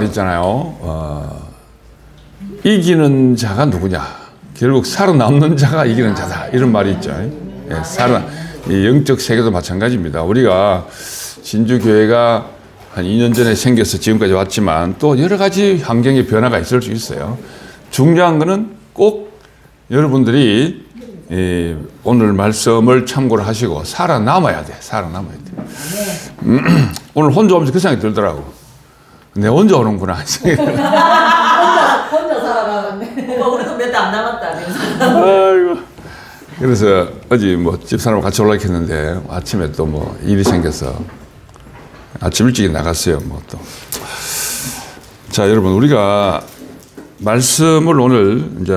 있잖아요. 이기는 자가 누구냐? 결국 살아남는 자가 이기는 자다. 이런 말이 있죠. 이 영적 세계도 마찬가지입니다. 우리가 진주교회가 한 2년 전에 생겨서 지금까지 왔지만 또 여러 가지 환경의 변화가 있을 수 있어요. 중요한 거는 꼭 여러분들이 오늘 말씀을 참고를 하시고 살아남아야 돼. 살아남아야 돼. 오늘 혼자 오면서 그 생각이 들더라고. 내 혼자 오는구나. 혼자 살아가는데. 오빠 우리도 몇 대 안 남았다. 아이고. 그래서 어제 뭐 집사람하고 같이 올라갔는데 아침에 또 뭐 일이 생겨서 아침 일찍 나갔어요. 뭐 또. 자, 여러분, 우리가 말씀을 오늘 이제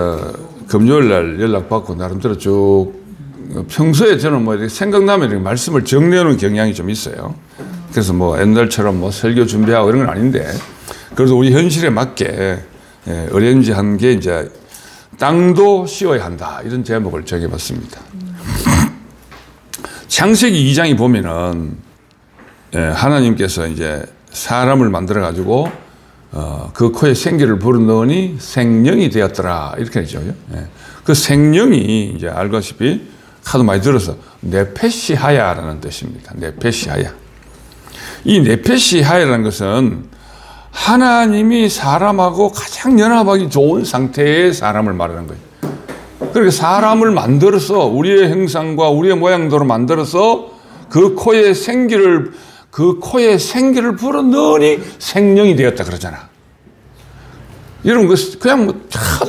금요일 날 연락받고 나름대로 쭉 평소에 저는 뭐 이렇게 생각나면 이렇게 말씀을 정리하는 경향이 좀 있어요. 그래서 뭐 옛날처럼 뭐 설교 준비하고 이런 건 아닌데, 그래도 우리 현실에 맞게 어레인지한 게 이제 땅도 씌워야 한다, 이런 제목을 정해봤습니다. 창세기 2장이 보면은 하나님께서 이제 사람을 만들어 가지고 그 코에 생기를 불어넣으니 생명이 되었더라, 이렇게 되죠. 그 생명이 이제 알다시피 하도 많이 들어서 네페시하야라는 뜻입니다. 네페시하야. 이 네페시하야라는 것은 하나님이 사람하고 가장 연합하기 좋은 상태의 사람을 말하는 거예요. 그러니까 사람을 만들어서 우리의 형상과 우리의 모양대로 만들어서 그 코에 생기를 불어넣으니 생명이 되었다 그러잖아. 여러분, 그냥 뭐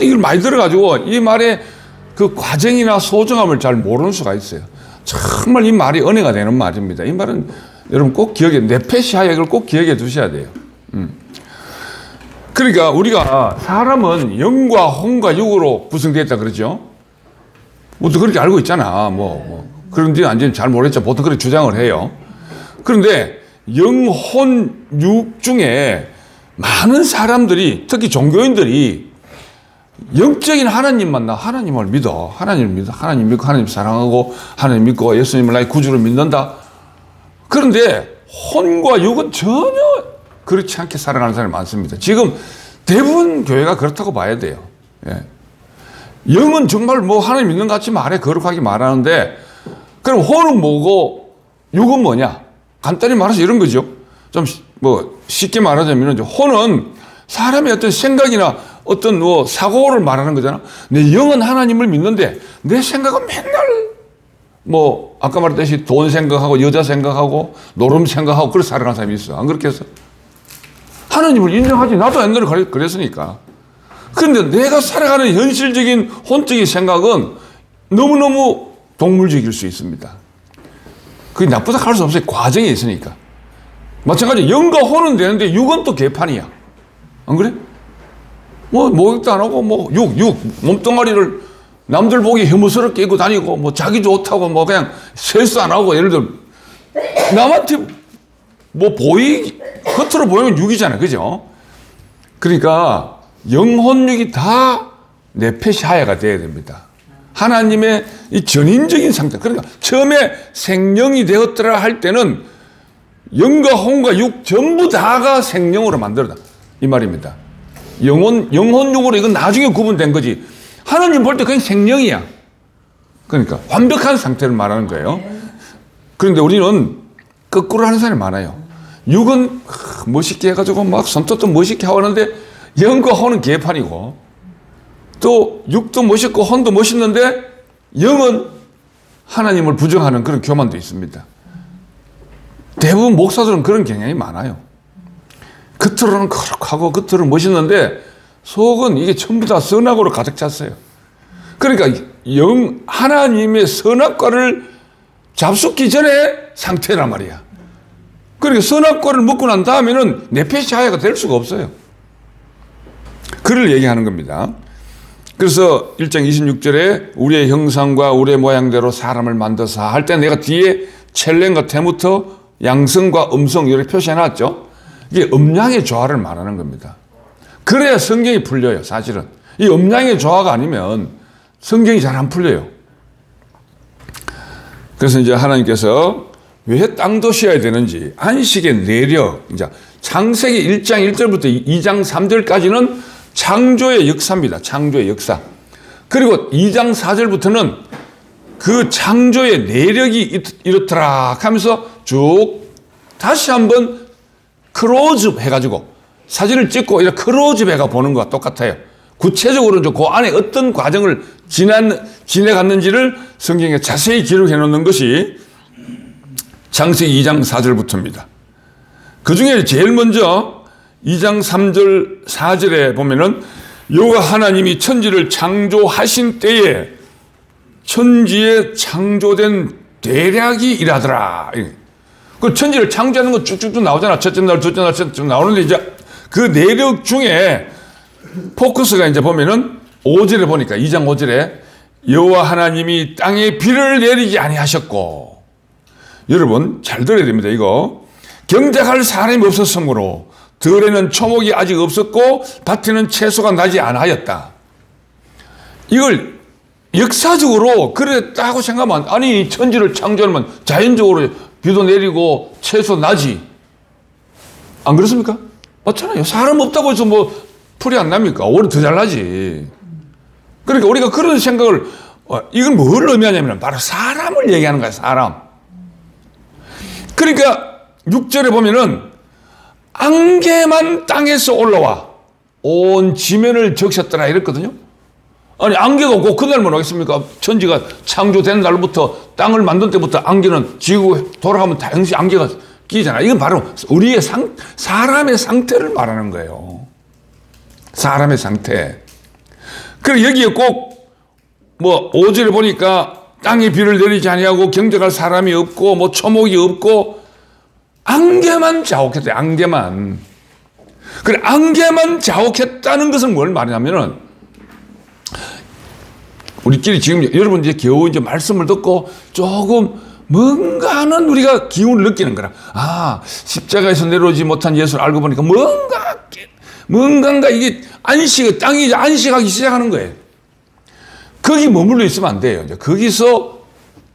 이걸 많이 들어가지고 이 말의 그 과정이나 소중함을 잘 모르는 수가 있어요. 정말 이 말이 은혜가 되는 말입니다. 이 말은 여러분 꼭 네페시하야를 꼭 기억해 두셔야 돼요. 그러니까 우리가 사람은 영과 혼과 육으로 구성되어 있다 그러죠. 모두 그렇게 알고 있잖아. 그런데 완전히 잘 모르겠죠. 보통 그렇게 주장을 해요. 그런데 영, 혼, 육 중에 많은 사람들이, 특히 종교인들이 영적인 하나님만 하나님을 믿어. 하나님 믿고 하나님 사랑하고 하나님 믿고 예수님을 나의 구주로 믿는다. 그런데 혼과 육은 전혀 그렇지 않게 살아가는 사람이 많습니다. 지금 대부분 교회가 그렇다고 봐야 돼요. 영은 정말 뭐 하나님 믿는 것 같이 말해, 거룩하게 말하는데, 그럼 혼은 뭐고 육은 뭐냐? 간단히 말해서 이런 거죠. 좀 뭐 쉽게 말하자면 혼은 사람의 어떤 생각이나 어떤 뭐 사고를 말하는 거잖아. 내 영은 하나님을 믿는데 내 생각은 맨날 뭐 아까 말했듯이 돈 생각하고 여자 생각하고 노름 생각하고 그렇게 살아가는 사람이 있어. 안 그렇게 해서 하나님을 인정하지. 나도 옛날에 그랬으니까. 그런데 내가 살아가는 현실적인 혼적인 생각은 너무너무 동물적일 수 있습니다. 그게 나쁘다 할 수 없어요. 과정이 있으니까. 마찬가지 영과 혼은 되는데 육은 또 개판이야. 안 그래? 목욕도 안 하고 육 몸뚱아리를 남들 보기 혐오스럽게 입고 다니고 뭐 자기 좋다고 뭐 그냥 세수 안 하고, 예를 들어 남한테 뭐 겉으로 보이면 육이잖아요. 그죠? 그러니까 영혼육이 다 네페시하야가 돼야 됩니다. 하나님의 이 전인적인 상태. 그러니까 처음에 생명이 되었더라 할 때는 영과 혼과 육 전부 다가 생명으로 만들었다, 이 말입니다. 영혼육으로 이건 나중에 구분된 거지. 하나님 볼 때 그냥 생명이야. 그러니까 완벽한 상태를 말하는 거예요. 그런데 우리는 거꾸로 하는 사람이 많아요. 육은 멋있게 해가지고 막 손톱도 멋있게 하고 하는데 영과 혼은 개판이고, 또 육도 멋있고 혼도 멋있는데 영은 하나님을 부정하는 그런 교만도 있습니다. 대부분 목사들은 그런 경향이 많아요. 겉으로는 거룩하고 겉으로는 멋있는데 속은 이게 전부 다 선악으로 가득 찼어요. 그러니까 하나님의 선악과를 잡숫기 전에 상태란 말이야. 그러니까 선악과를 먹고 난 다음에는 네페시하야가 될 수가 없어요. 그를 얘기하는 겁니다. 그래서 1장 26절에 우리의 형상과 우리의 모양대로 사람을 만들어서 할 때 내가 뒤에 첼렘과 테무터, 양성과 음성 이렇게 표시해놨죠. 이게 음양의 조화를 말하는 겁니다. 그래야 성경이 풀려요. 사실은 이 음양의 조화가 아니면 성경이 잘 안 풀려요. 그래서 이제 하나님께서 왜 땅도 쉬어야 되는지, 안식의 내력, 이제 창세기 1장 1절부터 2장 3절까지는 창조의 역사입니다. 창조의 역사. 그리고 2장 4절부터는 그 창조의 내력이 이렇더라 하면서 쭉 다시 한번 크로즈업 해가지고 사진을 찍고 이렇게 크로즈업 해가 보는 것과 똑같아요. 구체적으로 그 안에 어떤 과정을 지내갔는지를 성경에 자세히 기록해 놓는 것이 창세기 2장 4절부터입니다. 그 중에 제일 먼저 2장 3절 4절에 보면은 여호와 하나님이 천지를 창조하신 때에 천지에 창조된 대략이 일하더라. 그 천지를 창조하는 거 쭉쭉쭉 나오잖아. 첫째 날, 둘째 날, 셋째 날 나오는데 이제 그 내력 중에 포커스가 이제 보면은 5절에 보니까 2장 5절에 여호와 하나님이 땅에 비를 내리지 아니하셨고, 여러분 잘 들어야 됩니다. 이거 경작할 사람이 없었으므로 들에는 초목이 아직 없었고 밭에는 채소가 나지 않았다. 이걸 역사적으로 그랬다고 생각하면, 아니 천지를 창조하면 자연적으로 비도 내리고 채소 나지, 안 그렇습니까? 맞잖아요. 사람 없다고 해서 뭐 풀이 안 납니까? 오히려 더 잘 나지. 그러니까 우리가 그런 생각을, 이건 뭘 의미하냐면 바로 사람을 얘기하는 거야. 사람. 그러니까 6절에 보면은 안개만 땅에서 올라와 온 지면을 적셨더라 이랬거든요. 아니 안개가 없고 그날만 오겠습니까? 천지가 창조된 날부터 땅을 만든 때부터 안개는 지구 돌아가면 당연히 안개가 끼잖아. 이건 바로 우리의 사람의 상태를 말하는 거예요. 사람의 상태. 그리고 여기에 꼭 뭐 5절에 보니까 땅에 비를 내리지 아니하고 경작할 사람이 없고 뭐 초목이 없고 안개만 자욱했대. 안개만. 그래, 안개만 자욱했다는 것은 뭘 말하냐면은, 우리끼리 지금 여러분 이제 겨우 이제 말씀을 듣고 조금 뭔가는 우리가 기운을 느끼는 거라. 아, 십자가에서 내려오지 못한 예수를 알고 보니까 뭔가 이게 땅이 이제 안식하기 시작하는 거예요. 거기 머물러 있으면 안 돼요. 이제 거기서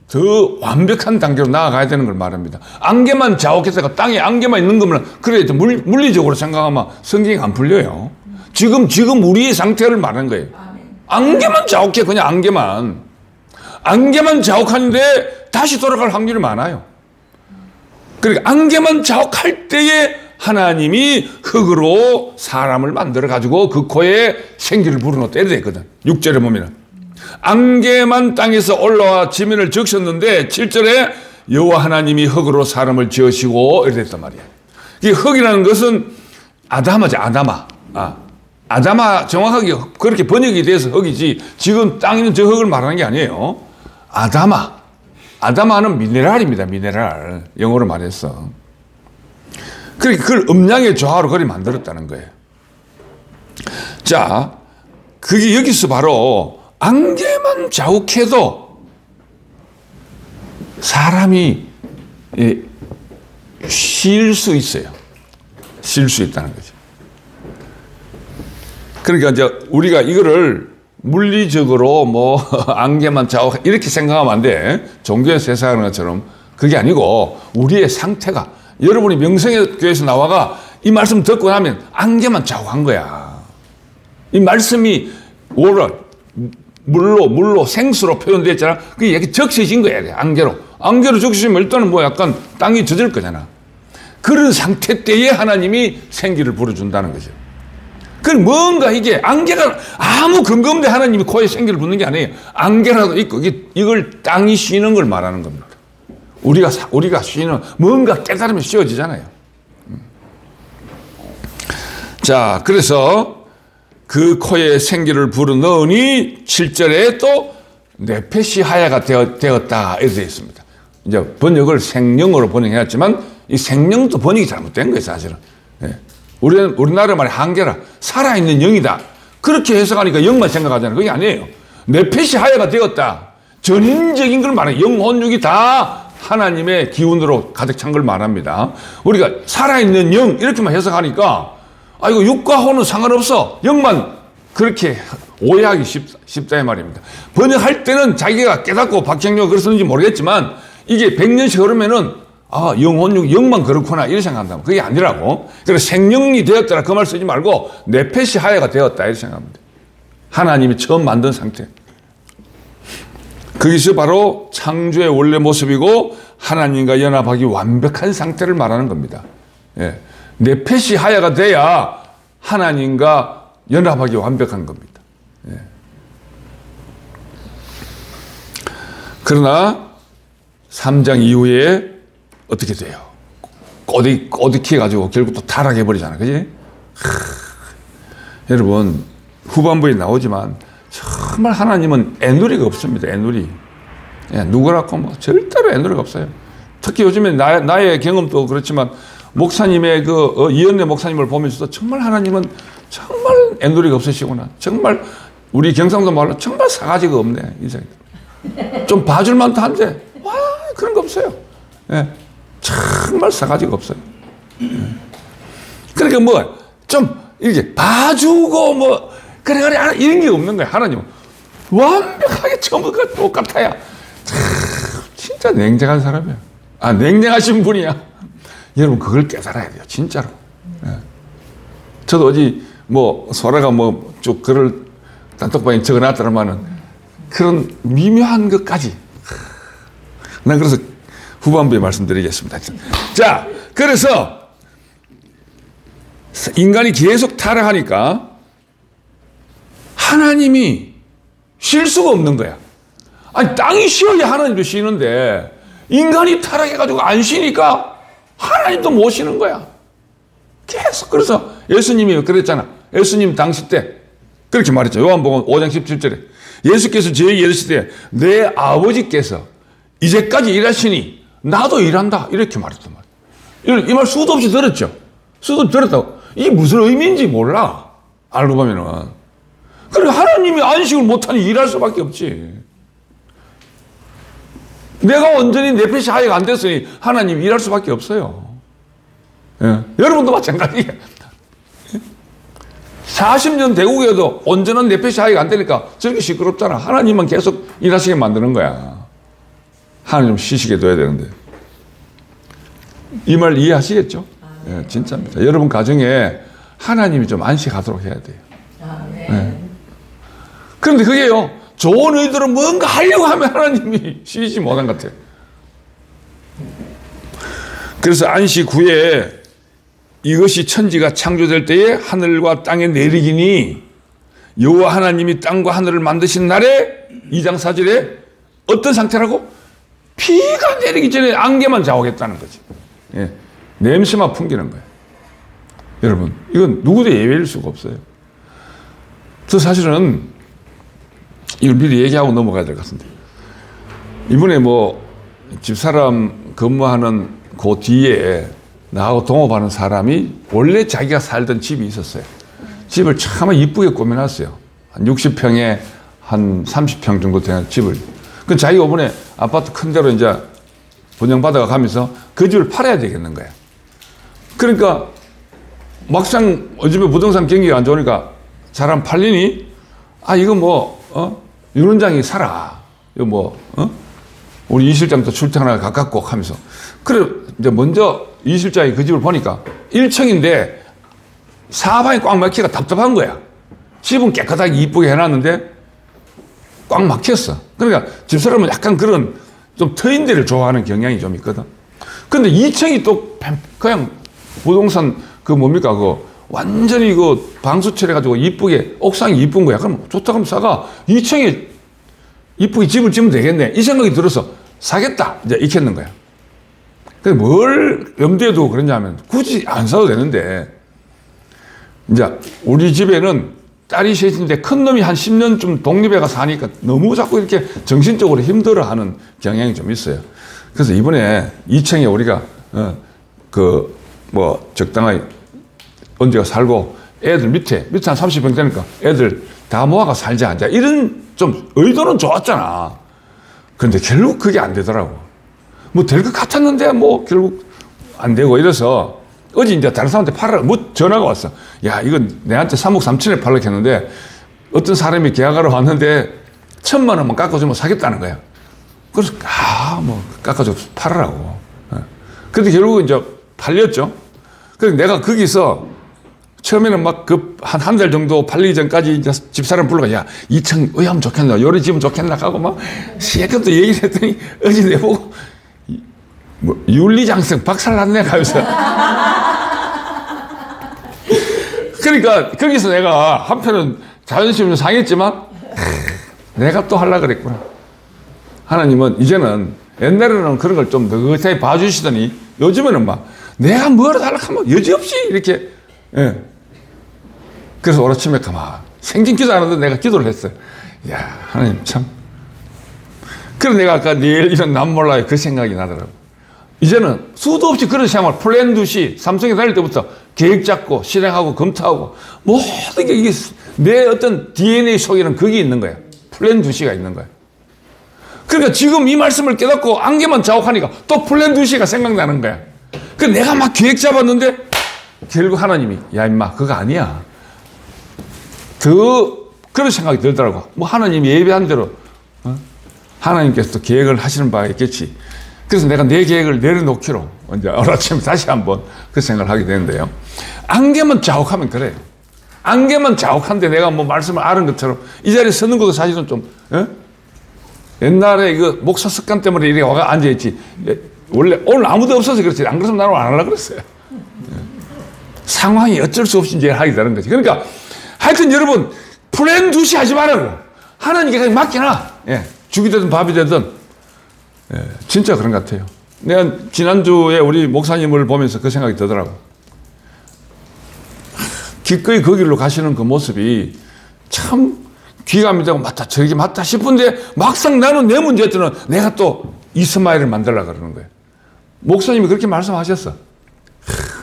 더 완벽한 단계로 나아가야 되는 걸 말합니다. 안개만 자욱해서 땅에 안개만 있는 거면, 그래, 물리적으로 생각하면 성경이 안 풀려요. 지금 우리의 상태를 말하는 거예요. 안개만 자욱해, 그냥 안개만 자욱하는데 다시 돌아갈 확률이 많아요. 그러니까 안개만 자욱할 때에 하나님이 흙으로 사람을 만들어가지고 그 코에 생기를 불어넣었다 이렇게 되거든. 6절에 보면은. 안개만 땅에서 올라와 지면을 적셨는데 7절에 여호와 하나님이 흙으로 사람을 지으시고 이렇게 됐단 말이야. 이 흙이라는 것은 아담하지, 아담아. 아담아 정확하게 그렇게 번역이 돼서 흙이지 지금 땅에 있는 저 흙을 말하는 게 아니에요. 아담아는 미네랄입니다. 미네랄. 영어로 말해서. 그러니까 그걸 음양의 조화로 그리 만들었다는 거예요. 자, 그게 여기서 바로 안개만 자욱해도 사람이 쉴 수 있어요. 쉴 수 있다는 거죠. 그러니까 이제 우리가 이거를 물리적으로 뭐 안개만 자욱 이렇게 생각하면 안 돼. 종교에서 해석하는 것처럼 그게 아니고 우리의 상태가, 여러분이 명성의 교회에서 나와가 이 말씀 듣고 나면 안개만 자욱한 거야. 이 말씀이 물로 생수로 표현됐잖아. 그게 이렇게 적셔진 거야. 안개로 적셔지면 일단은 뭐 약간 땅이 젖을 거잖아. 그런 상태 때에 하나님이 생기를 불어준다는 거죠. 그럼 뭔가 이게 안개가 아무 근거 없는데 하나님이 코에 생기를 붓는 게 아니에요. 안개라도 있고 이걸 땅이 쉬는 걸 말하는 겁니다. 우리가 쉬는 뭔가 깨달으면 쉬어지잖아요. 자, 그래서 그 코에 생기를 불어넣으니 7절에 또 네페시 하야가 되었다 이렇게 되어 있습니다. 이제 번역을 생령으로 번역해왔지만 이 생령도 번역이 잘못된 거예요, 사실은. 예. 우리나라 말이 한계라 살아있는 영이다. 그렇게 해석하니까 영만 생각하잖아요. 그게 아니에요. 네페시 하야가 되었다. 전인적인 걸 말해요. 영혼 육이 다 하나님의 기운으로 가득 찬 걸 말합니다. 우리가 살아있는 영 이렇게만 해석하니까 이거 육과 혼은 상관없어. 영만 그렇게 오해하기 쉽다 이 말입니다. 번역할 때는 자기가 깨닫고 박형료가 그랬는지 모르겠지만 이게 100년씩 흐르면은 영만 그렇구나 이렇게 생각한다면 그게 아니라고. 그래서 생명이 되었더라 그 말 쓰지 말고 네페시 하야가 되었다 이렇게 생각하면 돼. 하나님이 처음 만든 상태. 그것이 바로 창조의 원래 모습이고 하나님과 연합하기 완벽한 상태를 말하는 겁니다. 예. 네페시 하야가 돼야 하나님과 연합하기 완벽한 겁니다. 예. 그러나 3장 이후에 어떻게 돼요? 꼬득해가지고 결국 또 타락해버리잖아. 그지? 여러분, 후반부에 나오지만 정말 하나님은 애누리가 없습니다. 애누리. 예, 누구라고 뭐 절대로 애누리가 없어요. 특히 요즘에 나의 경험도 그렇지만 목사님의 이현래 목사님을 보면서도 정말 하나님은 정말 애누리가 없으시구나. 정말 우리 경상도 말로 정말 사가지가 없네. 인생에. 좀 봐줄만도 한데 와 그런 거 없어요. 예, 정말 사가지가 없어요. 예. 그러니까 뭐 좀 이렇게 봐주고 뭐 그래 이런 게 없는 거야. 하나님은 완벽하게 전부가 똑같아야 참 진짜 냉정한 사람이야. 냉정하신 분이야. 여러분 그걸 깨달아야 돼요. 진짜로. 예. 저도 어디 뭐 소라가 뭐 쭉 글을 단톡방에 적어놨더라마는 그런 미묘한 것까지 난 그래서 후반부에 말씀드리겠습니다. 자, 그래서 인간이 계속 타락하니까 하나님이 쉴 수가 없는 거야. 아니 땅이 쉬어야 하나님도 쉬는데 인간이 타락해가지고 안 쉬니까 하나님도 못 쉬는 거야. 계속. 그래서 예수님이 그랬잖아. 예수님 당시 때 그렇게 말했죠. 요한복음 5장 17절에 예수께서 저에게 이르시되 내 아버지께서 이제까지 일하시니 나도 일한다 이렇게 말했단 말이에요. 이 말 수도 없이 들었죠. 수도 없이 들었다고. 이게 무슨 의미인지 몰라. 알고 보면은. 그리고 하나님이 안식을 못하니 일할 수밖에 없지. 내가 온전히 네페시 하야가 안 됐으니 하나님 일할 수밖에 없어요. 예. 여러분도 마찬가지예요. 40년 대국에도 온전한 네페시 하야가 안 되니까 저렇게 시끄럽잖아. 하나님만 계속 일하시게 만드는 거야. 하나님 좀 쉬시게 둬야 되는데. 이 말 이해하시겠죠? 예, 진짜입니다. 여러분 가정에 하나님이 좀 안식하도록 해야 돼요. 예. 그런데 그게요, 좋은 의도로 뭔가 하려고 하면 하나님이 쉬지 못한 것 같아요. 그래서 안식 후에 이것이 천지가 창조될 때에 하늘과 땅에 내리기니 여호와 하나님이 땅과 하늘을 만드신 날에 2장 4절에 어떤 상태라고? 비가 내리기 전에 안개만 자오겠다는 거지. 예. 냄새만 풍기는 거예요. 여러분, 이건 누구도 예외일 수가 없어요. 저 사실은 이걸 미리 얘기하고 넘어가야 될 것 같은데, 이번에 뭐 집사람 근무하는 그 뒤에 나하고 동업하는 사람이 원래 자기가 살던 집이 있었어요. 집을 참 이쁘게 꾸며놨어요. 한 60평에 한 30평 정도 되는 집을. 그 자기가 이번에 아파트 큰 데로 이제 분양받아가 가면서 그 집을 팔아야 되겠는 거야. 그러니까 막상 요즘에 부동산 경기가 안 좋으니까 잘 안 팔리니 이거 뭐 윤 원장이 사라. 이거 뭐 우리 이 실장도 출퇴근하기 가깝고 하면서 그래 이제 먼저 이 실장이 그 집을 보니까 1층인데 사방이 꽉 막히기가 답답한 거야. 집은 깨끗하게 이쁘게 해놨는데 꽉 막혔어. 그러니까 집사람은 약간 그런 좀 트인 데를 좋아하는 경향이 좀 있거든. 근데 2층이 또 그냥 부동산 완전히 방수 처리해가지고 이쁘게 옥상이 이쁜 거야. 그럼 좋다고 하면 사가 2층에 이쁘게 집을 지으면 되겠네. 이 생각이 들어서 사겠다. 이제 익혔는 거야. 근데 뭘 염두에 두고 그러냐면 굳이 안 사도 되는데 이제 우리 집에는 딸이 셋인데 큰 놈이 한 10년쯤 독립해가 사니까 너무 자꾸 이렇게 정신적으로 힘들어하는 경향이 좀 있어요. 그래서 이번에 2층에 우리가 적당하게 언제가 살고 애들 밑에 한 30평 되니까 애들 다 모아가 살자. 이제 이런 좀 의도는 좋았잖아. 그런데 결국 그게 안 되더라고. 뭐 될 것 같았는데 뭐 결국 안 되고 이래서 어제 이제 다른 사람한테 팔아라. 뭐 전화가 왔어. 야, 이건 내한테 3억 3천에 팔려고 했는데 어떤 사람이 계약하러 왔는데 1,000만 원만 깎아주면 사겠다는 거야. 그래서 뭐 깎아줘 팔으라고. 근데 결국은 이제 팔렸죠. 그래서 내가 거기서 처음에는 막 한 달 정도 팔리기 전까지 이제 집사람 불러가, 야, 2층 의하면 좋겠나? 요리 집은 좋겠나? 하고 막 시애껏 얘기를 했더니 어제 내보고 뭐 윤리장성 박살났네 하면서. 그러니까 거기서 내가 한편은 자존심이 상했지만 내가 또 하려고 그랬구나. 하나님은 이제는, 옛날에는 그런 걸 좀 느긋하게 봐주시더니 요즘에는 막 내가 뭐라도 하려고 하면 여지없이 이렇게, 예. 그래서 오늘 아침에 가만 생긴 기도 안 하는데 내가 기도를 했어요. 야, 하나님 참. 그래서 내가 아까 내일 이런 남 몰라요 그 생각이 나더라고. 이제는 수도 없이 그런 생활, 플랜 두시, 삼성에 다닐 때부터 계획 잡고 실행하고 검토하고 모든 게 이게 내 어떤 DNA 속에는 그게 있는 거야. 플랜 두시가 있는 거야. 그러니까 지금 이 말씀을 깨닫고 안개만 자욱하니까 또 플랜 두시가 생각나는 거야. 그 내가 막 계획 잡았는데 결국 하나님이, 야 임마 그거 아니야. 그런 생각이 들더라고. 뭐 하나님이 예배한 대로 하나님께서 또 계획을 하시는 바가 있겠지. 그래서 내가 내 계획을 내려놓기로 이제 아침에 다시 한번 그 생각을 하게 되는데요. 안개만 자욱하면 그래요. 안개만 자욱한데 내가 뭐 말씀을 아는 것처럼 이 자리에 서는 것도 사실은 좀, 옛날에 그 목사 습관 때문에 이렇게 와가 앉아있지. 원래 오늘 아무도 없어서 그렇지. 안 그랬으면 나는 안 하려고 그랬어요. 상황이 어쩔 수 없이 이제 하게 되는 거지. 그러니까 하여튼 여러분, 플랜 두시 하지 말라고. 하나님께 그냥 맡겨놔. 예. 죽이 되든 밥이 되든. 예, 진짜 그런 것 같아요. 내가 지난주에 우리 목사님을 보면서 그 생각이 들더라고. 기꺼이 그 길로 가시는 그 모습이 참 귀감이 되고 맞다 저게 맞다 싶은데 막상 나는 내 문제들은 내가 또 이스마엘을 만들려고 그러는 거예요. 목사님이 그렇게 말씀하셨어.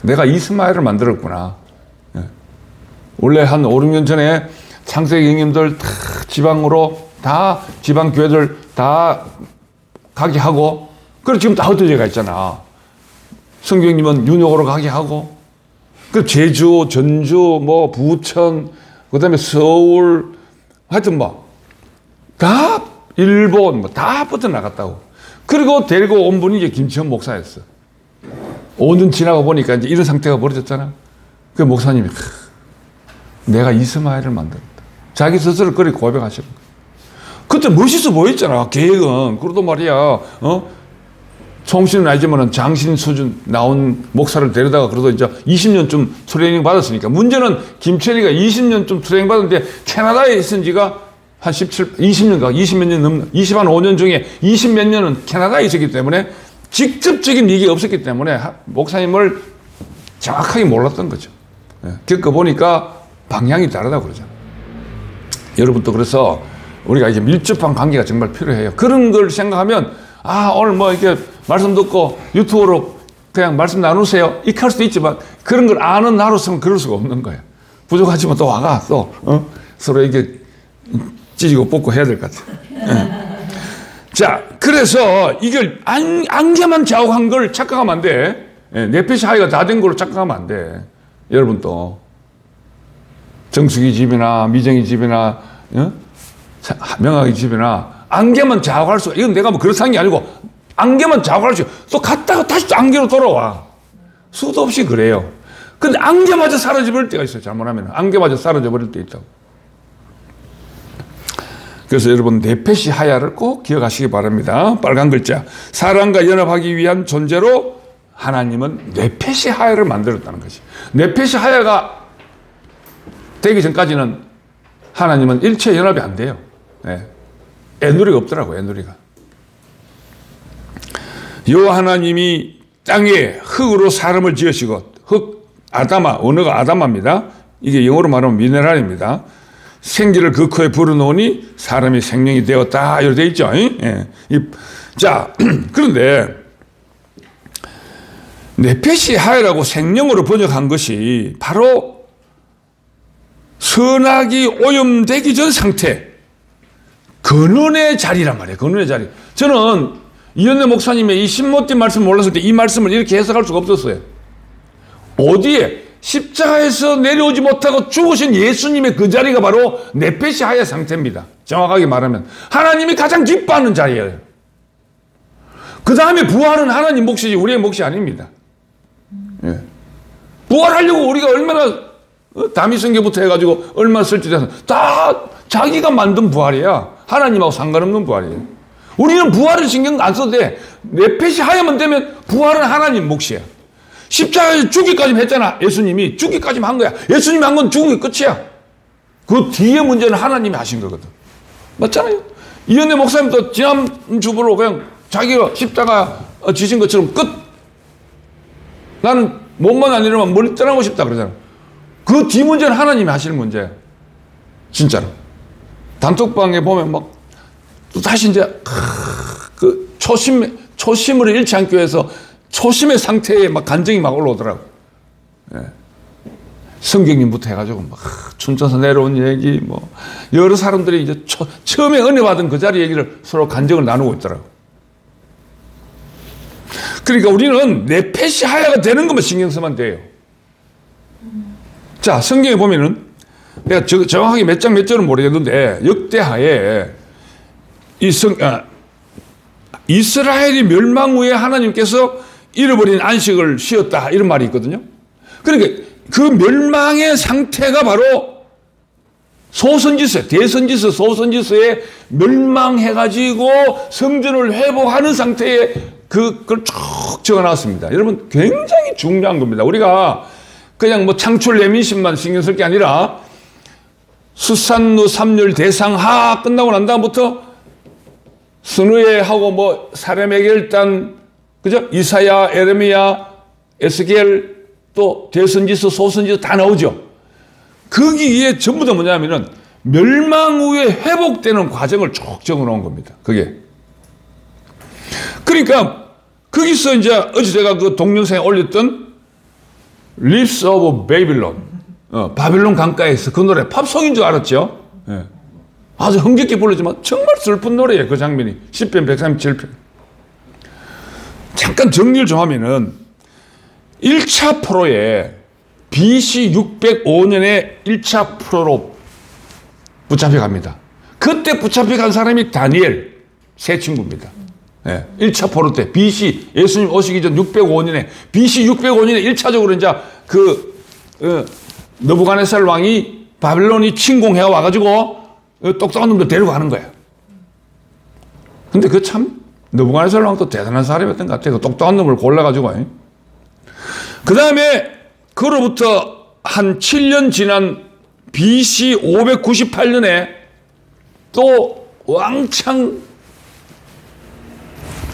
내가 이스마엘을 만들었구나. 예. 원래 한 5, 6년 전에 창세기 형님들 다 지방으로 다 지방 교회들 다 가게 하고, 그리고 지금 다 흩어져 가 있잖아. 성경님은 뉴욕으로 가게 하고, 그 제주, 전주, 뭐 부천, 그 다음에 서울, 하여튼 뭐 다 일본 뭐 다 뻗어 나갔다고. 그리고 데리고 온 분이 이제 김치현 목사였어. 5년 지나고 보니까 이제 이런 상태가 벌어졌잖아. 그 목사님이 내가 이스마엘을 만들었다. 자기 스스로 그렇게 고백하시는 거야. 그때 멋있어 보였잖아, 계획은. 그래도 말이야, 총신은 아니지만은 장신 수준 나온 목사를 데려다가 그래도 이제 20년쯤 트레이닝 받았으니까. 문제는 김철이가 20년쯤 트레이닝 받았는데 캐나다에 있은 지가 한 20몇 년 넘는, 25년 중에 20 몇 년은 캐나다에 있었기 때문에 직접적인 일이 없었기 때문에 목사님을 정확하게 몰랐던 거죠. 겪어보니까 방향이 다르다고 그러죠. 여러분도 그래서 우리가 이제 밀접한 관계가 정말 필요해요. 그런 걸 생각하면, 오늘 뭐 이렇게 말씀 듣고 유튜브로 그냥 말씀 나누세요. 이렇게 할 수도 있지만, 그런 걸 아는 나로서는 그럴 수가 없는 거예요. 부족하지만 또 와가, 또, 서로 이렇게 찢고 뽑고 해야 될 것 같아요. 자, 그래서 이걸 안개만 자욱한 걸 착각하면 안 돼. 내패시 하이가 다 된 걸로 착각하면 안 돼. 여러분 또, 정숙이 집이나 미정이 집이나, 명학의 집이나 안개만 자욱할 수, 이건 내가 뭐 그렇다는 게 아니고 안개만 자욱할 수, 또 갔다가 다시 또 안개로 돌아와. 수도 없이 그래요. 근데 안개마저 사라져버릴 때가 있어요. 잘못하면 안개마저 사라져버릴 때 있다고. 그래서 여러분 네페시 하야를 꼭 기억하시기 바랍니다. 빨간 글자. 사람과 연합하기 위한 존재로 하나님은 네페시 하야를 만들었다는 것이. 네페시 하야가 되기 전까지는 하나님은 일체 연합이 안 돼요. 애누리가 없더라고요, 애누리가. 여호와 하나님이 땅에 흙으로 사람을 지으시고, 흙, 아다마, 언어가 아다마입니다. 이게 영어로 말하면 미네랄입니다. 생기를 그 코에 불어넣으니 사람이 생명이 되었다. 이렇게 되어 있죠. 자, 그런데 네페시 하야라고 생명으로 번역한 것이 바로 선악이 오염되기 전 상태, 근원의 자리란 말이에요. 근원의 자리. 저는 이현대 목사님의 이 신모띠 말씀을 몰랐을 때 이 말씀을 이렇게 해석할 수가 없었어요. 어디에? 십자가에서 내려오지 못하고 죽으신 예수님의 그 자리가 바로 네페시 하야 상태입니다. 정확하게 말하면 하나님이 가장 기뻐하는 자리예요. 그 다음에 부활은 하나님 몫이지 우리의 몫이 아닙니다. 예. 부활하려고 우리가 얼마나 다미성계부터 해가지고 얼마나 설치돼서 다 자기가 만든 부활이야. 하나님하고 상관없는 부활이에요. 우리는 부활을 신경 안 써도 돼. 넷펫이 하야만 되면 부활은 하나님 몫이야. 십자가에서 죽기까지 했잖아. 예수님이 죽기까지 한 거야. 예수님이 한 건 죽은 게 끝이야. 그 뒤에 문제는 하나님이 하신 거거든. 맞잖아요. 이현대 목사님도 지난 주보로 그냥 자기가 십자가 지신 것처럼 끝. 나는 몸만 안 이러면 멀리 떠나고 싶다 그러잖아. 그 뒤 문제는 하나님이 하시는 문제야. 진짜로. 단톡방에 보면 막 또 다시 이제 그 초심을 잃지 않기 위해서 초심의 상태에 막 간증이 막 올라오더라고. 예. 성경님부터 해가지고 막 춘천에서 내려온 얘기 뭐 여러 사람들이 이제 처음에 은혜 받은 그 자리 얘기를 서로 간증을 나누고 있더라고. 그러니까 우리는 내 펫이 하야가 되는 것만 신경 쓰면 돼요. 자, 성경에 보면은 내가 정확하게 몇 장 몇 절은 모르겠는데 역대하에 이스라엘이 멸망 후에 하나님께서 잃어버린 안식을 쉬었다 이런 말이 있거든요. 그러니까 그 멸망의 상태가 바로 소선지서, 대선지서, 소선지서에 멸망해가지고 성전을 회복하는 상태에 그걸 쭉 적어놨습니다. 여러분 굉장히 중요한 겁니다. 우리가 그냥 뭐 창출 내민심만 신경 쓸 게 아니라 수산루 삼률 대상하 끝나고 난 다음부터 스누에 하고 뭐 사람에게 일단 그죠? 이사야, 에레미야, 에스겔 또 대선지서, 소선지서 다 나오죠. 거기에 전부 다 뭐냐면은 멸망 후에 회복되는 과정을 쭉 적어놓은 겁니다. 그게. 그러니까 거기서 이제 어제 제가 그 동영상에 올렸던 Lips of Babylon, 바빌론 강가에서 그 노래 팝송인 줄 알았죠. 예. 아주 흥겹게 불렀지만 정말 슬픈 노래예요. 그 장면이 10편 137편. 잠깐 정리를 좀 하면은 1차 포로에 BC 605년에 1차 포로로 붙잡혀갑니다. 그때 붙잡혀간 사람이 다니엘 세 친구입니다. 예, 1차 포로 때 BC 예수님 오시기 전 605년에 BC 605년에 1차적으로 이제 느부갓네살 왕이 바빌론이 침공해 와가지고 똑똑한 놈들 데리고 가는 거야. 근데 그 참 느부갓네살 왕도 대단한 사람이었던 것 같아요. 그 똑똑한 놈을 골라가지고. 그 다음에 그로부터 한 7년 지난 BC 598년에 또 왕창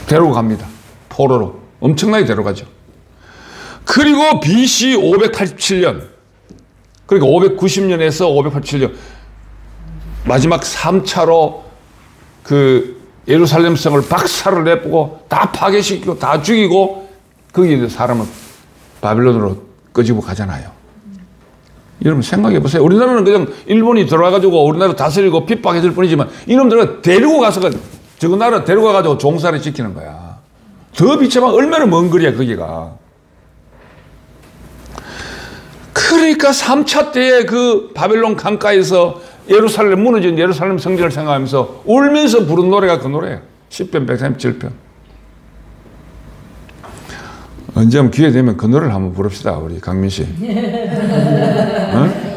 데리고 갑니다. 포로로. 엄청나게 데려가죠. 그리고 BC 587년, 그러니까 590년에서 587년, 마지막 3차로 그 예루살렘 성을 박살을 내보고 다 파괴시키고 다 죽이고 거기에 사람을 바빌론으로 끄집어 가잖아요. 여러분 생각해 보세요. 우리나라는 그냥 일본이 들어와가지고 우리나라 다스리고 핍박했을 뿐이지만 이놈들은 데리고 가서 저거 나라 데리고 가가지고 종살이 시키는 거야. 더 비참한 얼마나 먼 거리야 거기가. 그러니까 3차 때에 그 바벨론 강가에서 예루살렘 무너진 예루살렘 성전을 생각하면서 울면서 부른 노래가 그 노래예요. 10편 137편. 언제 한번 기회 되면 그 노래를 한번 부릅시다. 우리 강민 씨.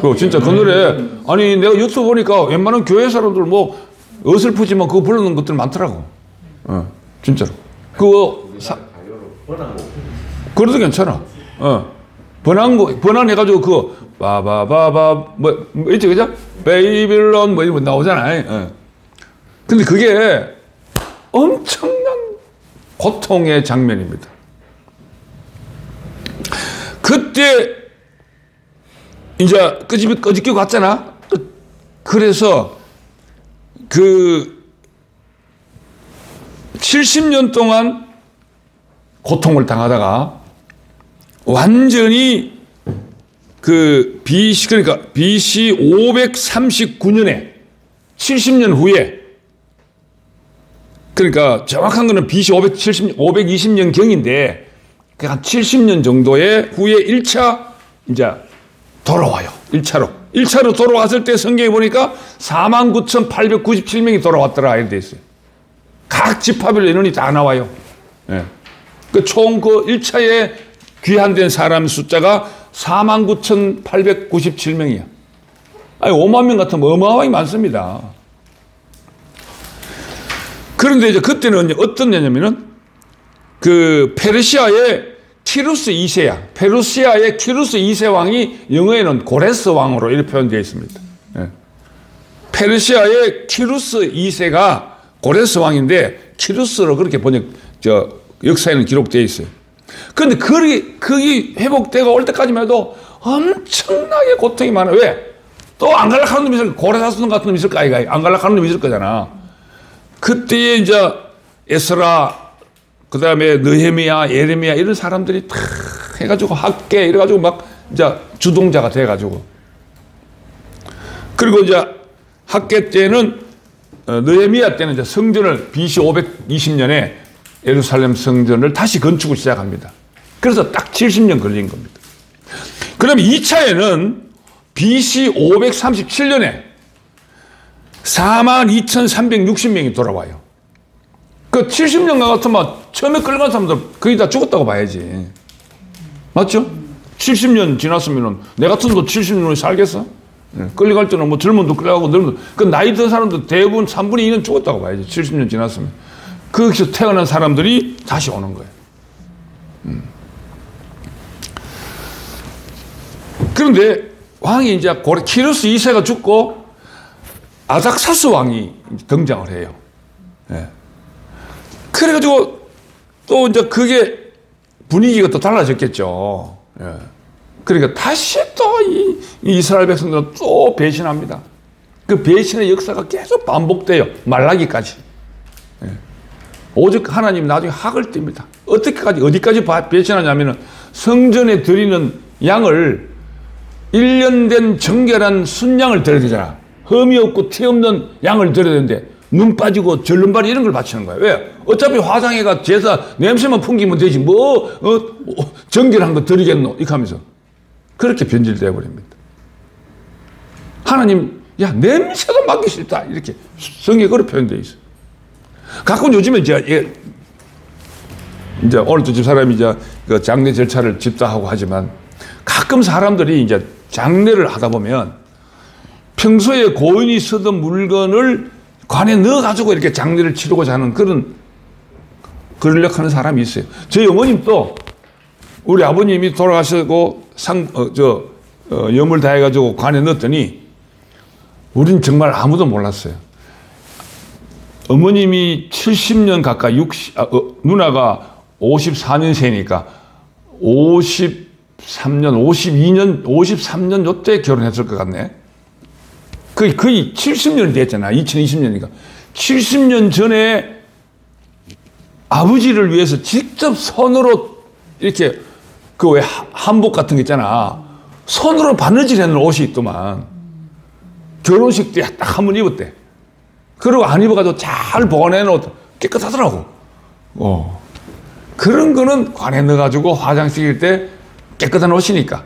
그 진짜 그 노래 아니 내가 유튜브 보니까 웬만한 교회 사람들 뭐 어설프지만 그거 부르는 것들 많더라고. 진짜로. 그거 그래도 괜찮아. 번안해가지고 그거 바바바바 뭐 있지 그죠? 베이빌론 뭐 이런 거 나오잖아요. 근데 그게 엄청난 고통의 장면입니다. 그때 이제 끄집겨 갔잖아. 그래서 그 70년 동안 고통을 당하다가 완전히 그 BC 그러니까 BC 539년에 70년 후에 그러니까 정확한 거는 BC 520년 경인데 한 70년 정도의 후에 1차 이제 돌아와요. 1차로 돌아왔을 때 성경에 보니까 49,897명이 돌아왔더라 이렇게 돼 있어요. 각 지파별 인원이 다 나와요. 예. 총 그 1차에 귀환된 사람 숫자가 49,897명이야. 아니, 5만 명 같으면 어마어마하게 많습니다. 그런데 이제 그때는 어떤 년이냐면은 그 페르시아의 키루스 2세야. 페르시아의 키루스 2세 왕이 영어에는 고레스 왕으로 이렇게 표현되어 있습니다. 예. 페르시아의 키루스 2세가 고레스 왕인데 키루스로 그렇게 역사에는 기록되어 있어요. 그런데 그게 회복되고 올 때까지만 해도 엄청나게 고통이 많아요. 왜? 또 안 갈락하는 놈이 있을, 고레사스돈 같은 놈이 있을까? 안 갈락하는 놈이 있을 거잖아. 그때에 이제 에스라, 그 다음에 느헤미야, 예레미야 이런 사람들이 다 해가지고 학계 이래가지고 막 이제 주동자가 돼가지고. 그리고 이제 학계 때는 느헤미야 때는 이제 성전을 BC 520년에 예루살렘 성전을 다시 건축을 시작합니다. 그래서 딱 70년 걸린 겁니다. 그럼 2차에는 BC 537년에 42,360명이 돌아와요. 그 70년 같으면 처음에 끌려간 사람들 거의 다 죽었다고 봐야지. 맞죠? 70년 지났으면 내 같은 도 70년을 살겠어? 끌려갈 때는 뭐 젊은 도 끌려가고 늙은 그 나이 든 사람들 대부분 3분의 2는 죽었다고 봐야지. 70년 지났으면. 거기서 태어난 사람들이 다시 오는 거예요. 그런데 왕이 이제 키루스 2세가 죽고 아닥사스 왕이 등장을 해요. 예. 그래가지고 또 이제 그게 분위기가 또 달라졌겠죠. 예. 그러니까 다시 또 이 이스라엘 백성들은 또 배신합니다. 그 배신의 역사가 계속 반복돼요. 말라기까지. 예. 오직 하나님 나중에 학을 띱니다. 어디까지 배신하냐면은 성전에 드리는 양을 1년 된 정결한 순양을 드려야 되잖아. 흠이 없고 티 없는 양을 드려야 되는데 눈 빠지고 절름발이 이런 걸 바치는 거야. 왜? 어차피 화장해가 제사 냄새만 풍기면 되지 정결한 거 드리겠노? 이렇게 하면서 그렇게 변질되어 버립니다. 하나님, 야, 냄새도 맡기 싫다. 이렇게 성경에 그렇게 표현되어 있어요. 가끔 요즘에 이제 오늘도 집사람이 이제 그 장례 절차를 집사하고 하지만 가끔 사람들이 이제 장례를 하다 보면 평소에 고인이 쓰던 물건을 관에 넣어가지고 이렇게 장례를 치르고자 하는 그러려고 하는 사람이 있어요. 저희 어머님도 우리 아버님이 돌아가시고 염을 다해가지고 관에 넣었더니 우린 정말 아무도 몰랐어요. 어머님이 70년 가까이 누나가 54년생이니까 53년 요때 결혼했을 것 같네. 거의 70년이 됐잖아. 2020년이니까. 70년 전에 아버지를 위해서 직접 손으로 이렇게 그 왜 한복 같은 거 있잖아. 손으로 바느질 해놓은 옷이 있더만. 결혼식 때 딱 한 번 입었대. 그리고 안 입어가지고 잘 보관해 놓고 깨끗하더라고. 그런 거는 관에 넣어가지고 화장식일 때 깨끗한 옷이니까.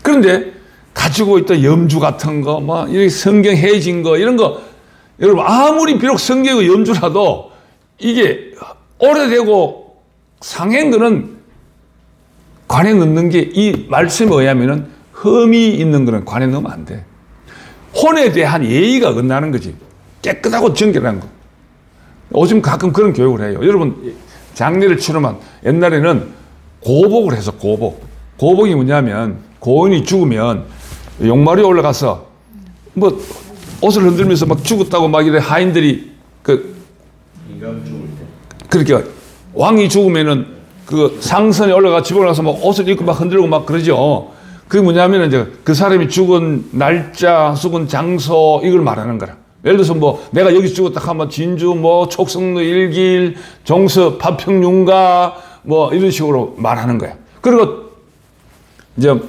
그런데 가지고 있던 염주 같은 거, 이렇게 성경 해진 거, 이런 거, 여러분, 아무리 비록 성경의 염주라도 이게 오래되고 상한 거는 관에 넣는 게 이 말씀에 의하면은 흠이 있는 거는 관에 넣으면 안 돼. 혼에 대한 예의가 어긋나는 거지. 깨끗하고 정결한 거. 요즘 가끔 그런 교육을 해요. 여러분, 장례를 치르면 옛날에는 고복을 해서 고복이 뭐냐면 고인이 죽으면 용마루에 올라가서 옷을 흔들면서 막 죽었다고 막 이래 하인들이 그렇게 왕이 죽으면은 그 상선에 올라가 집에 올라가서 막 옷을 입고 막 흔들고 막 그러죠. 그게 뭐냐면은 이제 그 사람이 죽은 날짜, 죽은 장소 이걸 말하는 거라. 예를 들어서 내가 여기 죽었다 하면 진주, 촉성로 일길, 종서, 파평윤가 이런 식으로 말하는 거야. 그리고 이제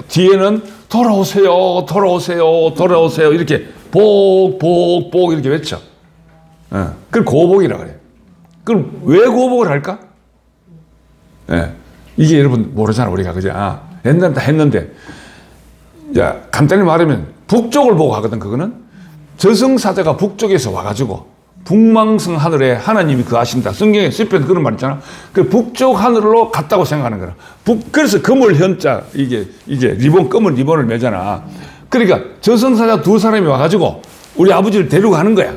뒤에는 돌아오세요, 돌아오세요, 돌아오세요 이렇게 복 이렇게 외쳐. 그걸 고복이라 그래요. 그럼 왜 고복을 할까? 이게 여러분 모르잖아 우리가 그죠? 옛날에 다 했는데 간단히 말하면 북쪽을 보고 하거든. 그거는 저승사자가 북쪽에서 와가지고 북망성 하늘에 하나님이 거하신다. 성경에 시편 그런 말 있잖아. 그 북쪽 하늘로 갔다고 생각하는 거라. 그래서 금을 현자, 이게 리본, 검은 리본을 매잖아. 그러니까 저승사자 두 사람이 와가지고 우리 아버지를 데리고 가는 거야.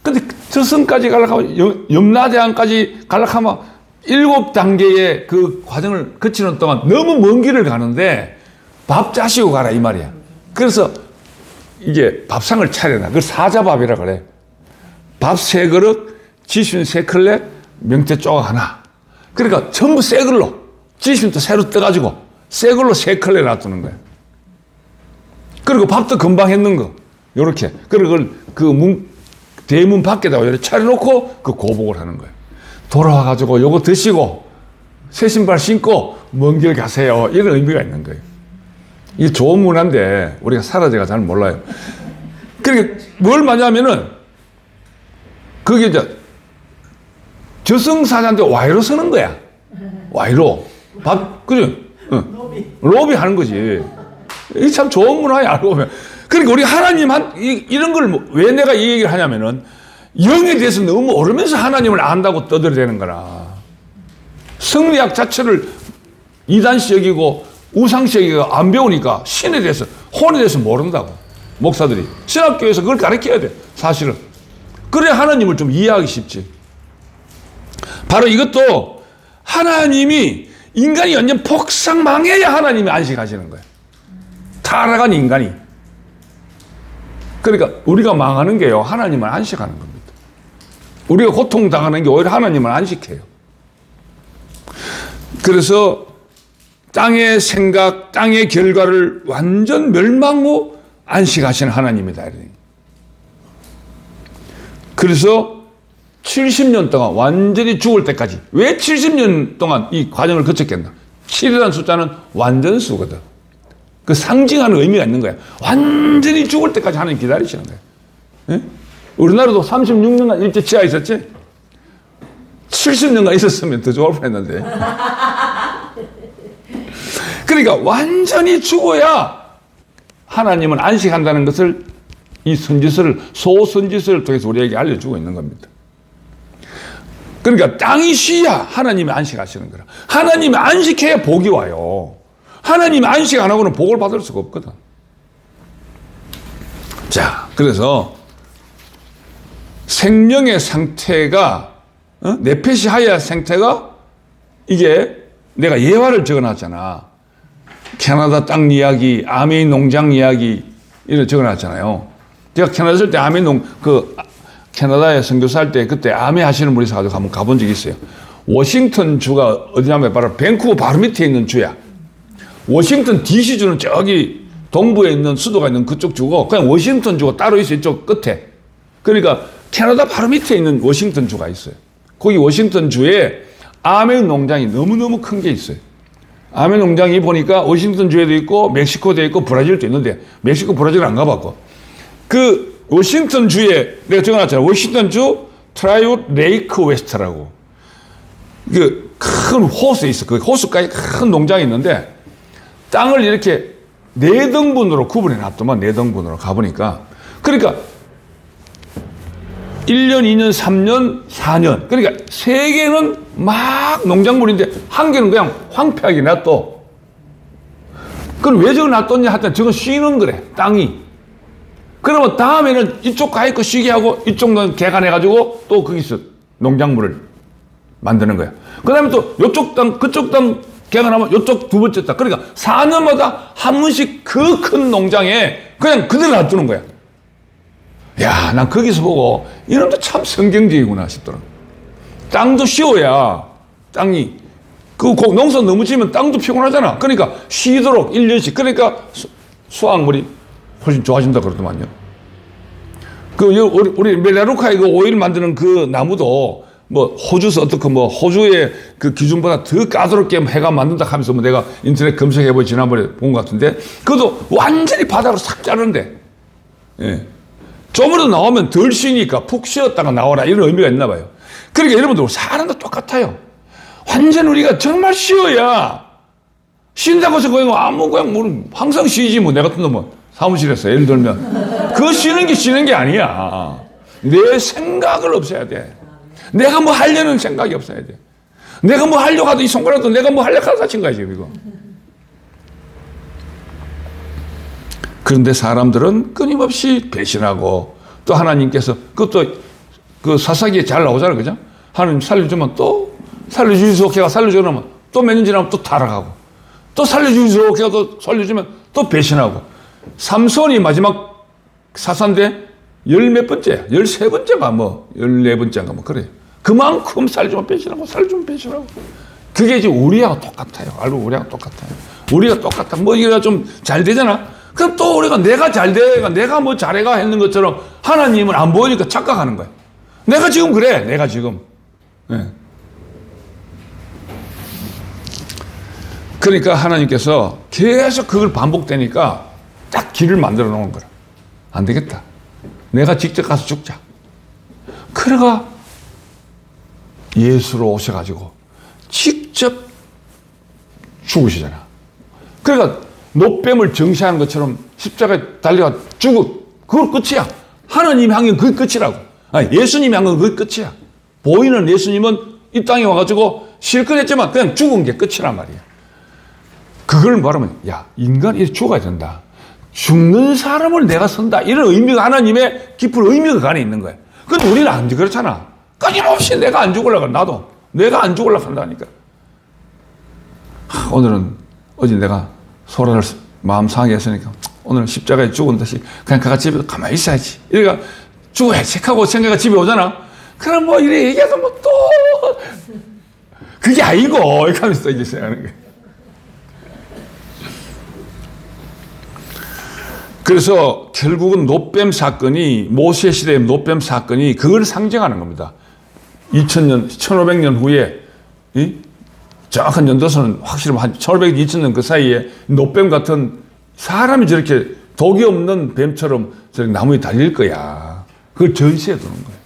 근데 저승까지 가려면, 염라대왕까지 가려면 7단계의 그 과정을 거치는 동안 너무 먼 길을 가는데 밥 짜시고 가라, 이 말이야. 그래서 이게 밥상을 차려놔. 그걸 사자밥이라 그래. 밥 3그릇, 지순 3클레, 명태 조각 하나. 그러니까 전부 새 걸로, 지순도 새로 떠가지고 새 걸로 3클레 놔두는 거야. 그리고 밥도 금방 했는 거. 요렇게. 그리고 그 대문 밖에다가 이렇게 차려놓고 그 고복을 하는 거예요. 돌아와가지고 요거 드시고 새 신발 신고 먼 길 가세요. 이런 의미가 있는 거예요. 이게 좋은 문화인데 우리가 사라져가 잘 몰라요. 그러니까 뭘 말하냐면은 그게 이제 저승사자한테 와이로 쓰는 거야. 와이로. 그죠? 응. 로비 하는 거지. 이게 참 좋은 문화야, 알고 보면. 그러니까 우리 이런 걸 왜 내가 이 얘기를 하냐면은 영에 대해서 너무 모르면서 하나님을 안다고 떠들어대는 거라. 성리학 자체를 이단시 여기고 우상시 여기고 안 배우니까 신에 대해서, 혼에 대해서 모른다고. 목사들이. 신학교에서 그걸 가르쳐야 돼, 사실은. 그래야 하나님을 좀 이해하기 쉽지. 바로 이것도 하나님이, 인간이 완전 폭삭 망해야 하나님이 안식하시는 거예요. 타락한 인간이. 그러니까 우리가 망하는 게요, 하나님을 안식하는 겁니다. 우리가 고통당하는 게 오히려 하나님을 안식해요. 그래서 땅의 생각, 땅의 결과를 완전 멸망 후 안식하시는 하나님이다. 그래서 70년 동안 완전히 죽을 때까지. 왜 70년 동안 이 과정을 거쳤겠나? 7이라는 숫자는 완전수거든. 그 상징하는 의미가 있는 거야. 완전히 죽을 때까지 하나님 기다리시는 거야. 예? 우리나라도 36년간 일제 치하 있었지? 70년간 있었으면 더 좋을 뻔했는데. 그러니까 완전히 죽어야 하나님은 안식한다는 것을 이 선지서를, 소선지서를 통해서 우리에게 알려주고 있는 겁니다. 그러니까 땅이 쉬야 하나님이 안식하시는 거라. 하나님이 안식해야 복이 와요. 하나님이 안식 안 하고는 복을 받을 수가 없거든. 자, 그래서 생명의 상태가, 네페시 하야 상태가, 이게 내가 예화를 적어놨잖아. 캐나다 땅 이야기, 아메이 농장 이야기, 이런 적어놨잖아요. 제가 캐나다 있을 때 캐나다에 선교사할 때 그때 아메 하시는 분이 있어가지고 한번 가본 적이 있어요. 워싱턴 주가 어디냐면 바로 밴쿠버 바로 밑에 있는 주야. 워싱턴 DC 주는 저기 동부에 있는 수도가 있는 그쪽 주고, 그냥 워싱턴 주가 따로 있어요. 이쪽 끝에. 그러니까 캐나다 바로 밑에 있는 워싱턴 주가 있어요. 거기 워싱턴 주에 아메 농장이 너무너무 큰 게 있어요. 아메 농장이 보니까 워싱턴 주에도 있고 멕시코도 있고 브라질도 있는데, 멕시코 브라질은 안 가봤고, 그 워싱턴 주에 내가 적어놨잖아. 워싱턴 주 트라이웃 레이크 웨스트라고 그 큰 호수에 있어. 그 호수까지 큰 농장이 있는데 땅을 이렇게 4등분으로 구분해 놨더만. 4등분으로 가보니까, 그러니까 1년, 2년, 3년, 4년. 그러니까 3개는 막 농작물인데 1개는 그냥 황폐하게 놔둬. 그럼 왜 저거 놔뒀냐 하여튼 저건 쉬는 거래, 땅이. 그러면 다음에는 이쪽 가 있고 쉬게 하고 이쪽은 개간해가지고 또 거기서 농작물을 만드는 거야. 그 다음에 또 이쪽 땅, 그쪽 땅 개간하면 이쪽 두 번째 땅. 그러니까 4년마다 한 번씩 그 큰 농장에 그냥 그대로 놔두는 거야. 야, 난 거기서 보고 이놈도 참 성경적이구나 싶더라고. 땅도 쉬어야 땅이, 농사 너무 지면 땅도 피곤하잖아. 그러니까 쉬도록 1년씩. 그러니까 수확물이 훨씬 좋아진다 그러더만요. 우리 멜라루카 이거 오일 만드는 그 나무도 호주에서 호주의 그 기준보다 더 까다롭게 해가 만든다 하면서 내가 인터넷 검색해보니 지난번에 본 것 같은데, 그것도 완전히 바닥으로 싹 자르는데, 예. 좀이라도 나오면 덜 쉬니까 푹 쉬었다가 나오라, 이런 의미가 있나 봐요. 그러니까 여러분들 사람도 똑같아요. 완전 우리가 정말 쉬어야, 쉰다고 해서 그냥 항상 쉬지 내 같은 놈은 사무실에서 예를 들면 그 쉬는 게 아니야. 내 생각을 없애야 돼. 내가 뭐 하려는 생각이 없어야 돼. 내가 뭐 하려고 하도 이 손가락도 내가 뭐 하려고 하다 다친 거야, 지금 이거. 그런데 사람들은 끊임없이 배신하고 또 하나님께서 그것도 그 사사기에 잘 나오잖아요. 그죠? 하나님 살려주면 또 살려주시오. 걔가 살려주면 또 몇 년 지나면 또 타락하고 또 살려주시오. 걔가 또 살려주면 또 배신하고 삼손이 마지막 사사인데 열 몇 번째야. 13번째가 뭐 14번째인가 뭐 그래요. 그만큼 살려주면 배신하고 살려주면 배신하고 그게 이제 우리하고 똑같아요. 알고 우리하고 똑같아요. 우리가 똑같다. 뭐 이게 좀 잘 되잖아. 그럼 또 우리가 내가 잘 돼가 내가 뭐 잘해가 했는 것처럼 하나님은 안 보이니까 착각하는 거야. 내가 지금 그래. 내가 지금. 네. 그러니까 하나님께서 계속 그걸 반복되니까 딱 길을 만들어 놓은 거야. 안 되겠다. 내가 직접 가서 죽자. 그래가 예수로 오셔가지고 직접 죽으시잖아. 그러니까 노뱀을 정시하는 것처럼 십자가에 달려가 죽어. 그걸 끝이야. 하나님이 한 건 그게 끝이라고. 아니, 예수님이 한 건 그게 끝이야. 보이는 예수님은 이 땅에 와가지고 실컷 했지만 그냥 죽은 게 끝이란 말이야. 그걸 말하면 야, 인간이 이렇게 죽어야 된다. 죽는 사람을 내가 선다. 이런 의미가 하나님의 깊은 의미가 그 안에 있는 거야. 근데 우리는 안 그렇잖아. 끊임없이 내가 안 죽으려고 나도 내가 안 죽으려고 한다니까. 오늘은 어제 내가 소라를 마음 상하게 했으니까 오늘은 십자가에 죽은 듯이 그냥 그가 집에 가만히 있어야지. 이러니까 죽어야지 하고 생각이 집에 오잖아. 그럼 뭐 이래 얘기해서 뭐 또 그게 아니고 이렇게 하면서 이제 생각하는 거야. 그래서 결국은 노뱀 사건이 모세 시대의 노뱀 사건이 그걸 상징하는 겁니다. 2000년, 1500년 후에 이 정확한 연도서는 확실히 한 1500년, 2000년 그 사이에 노뱀 같은 사람이 저렇게 독이 없는 뱀처럼 저렇게 나무에 달릴 거야. 그걸 전시해 두는 거예요.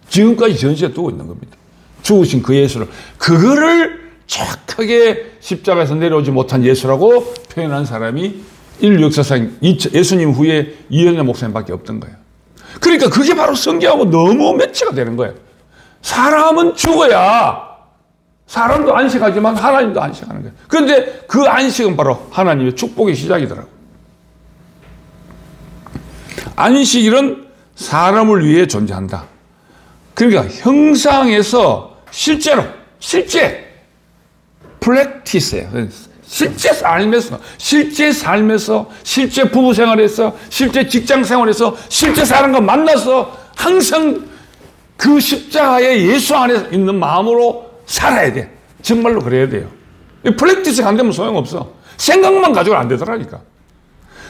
지금까지 전시해 두고 있는 겁니다. 죽으신 그 예수를. 그거를 정확하게 십자가에서 내려오지 못한 예수라고 표현한 사람이 인류 역사상 예수님 후에 이현야 목사님밖에 없던 거예요. 그러니까 그게 바로 성경하고 너무 매치가 되는 거예요. 사람은 죽어야 사람도 안식하지만 하나님도 안식하는 거예요. 그런데 그 안식은 바로 하나님의 축복의 시작이더라고요. 안식일은 사람을 위해 존재한다. 그러니까 형상에서 실제 프랙티스예요. 실제 삶에서, 실제 부부 생활에서, 실제 직장 생활에서, 실제 사람과 만나서 항상 그 십자가의 예수 안에 있는 마음으로 살아야 돼. 정말로 그래야 돼요. 프랙티스가 안 되면 소용없어. 생각만 가지고는 안 되더라니까.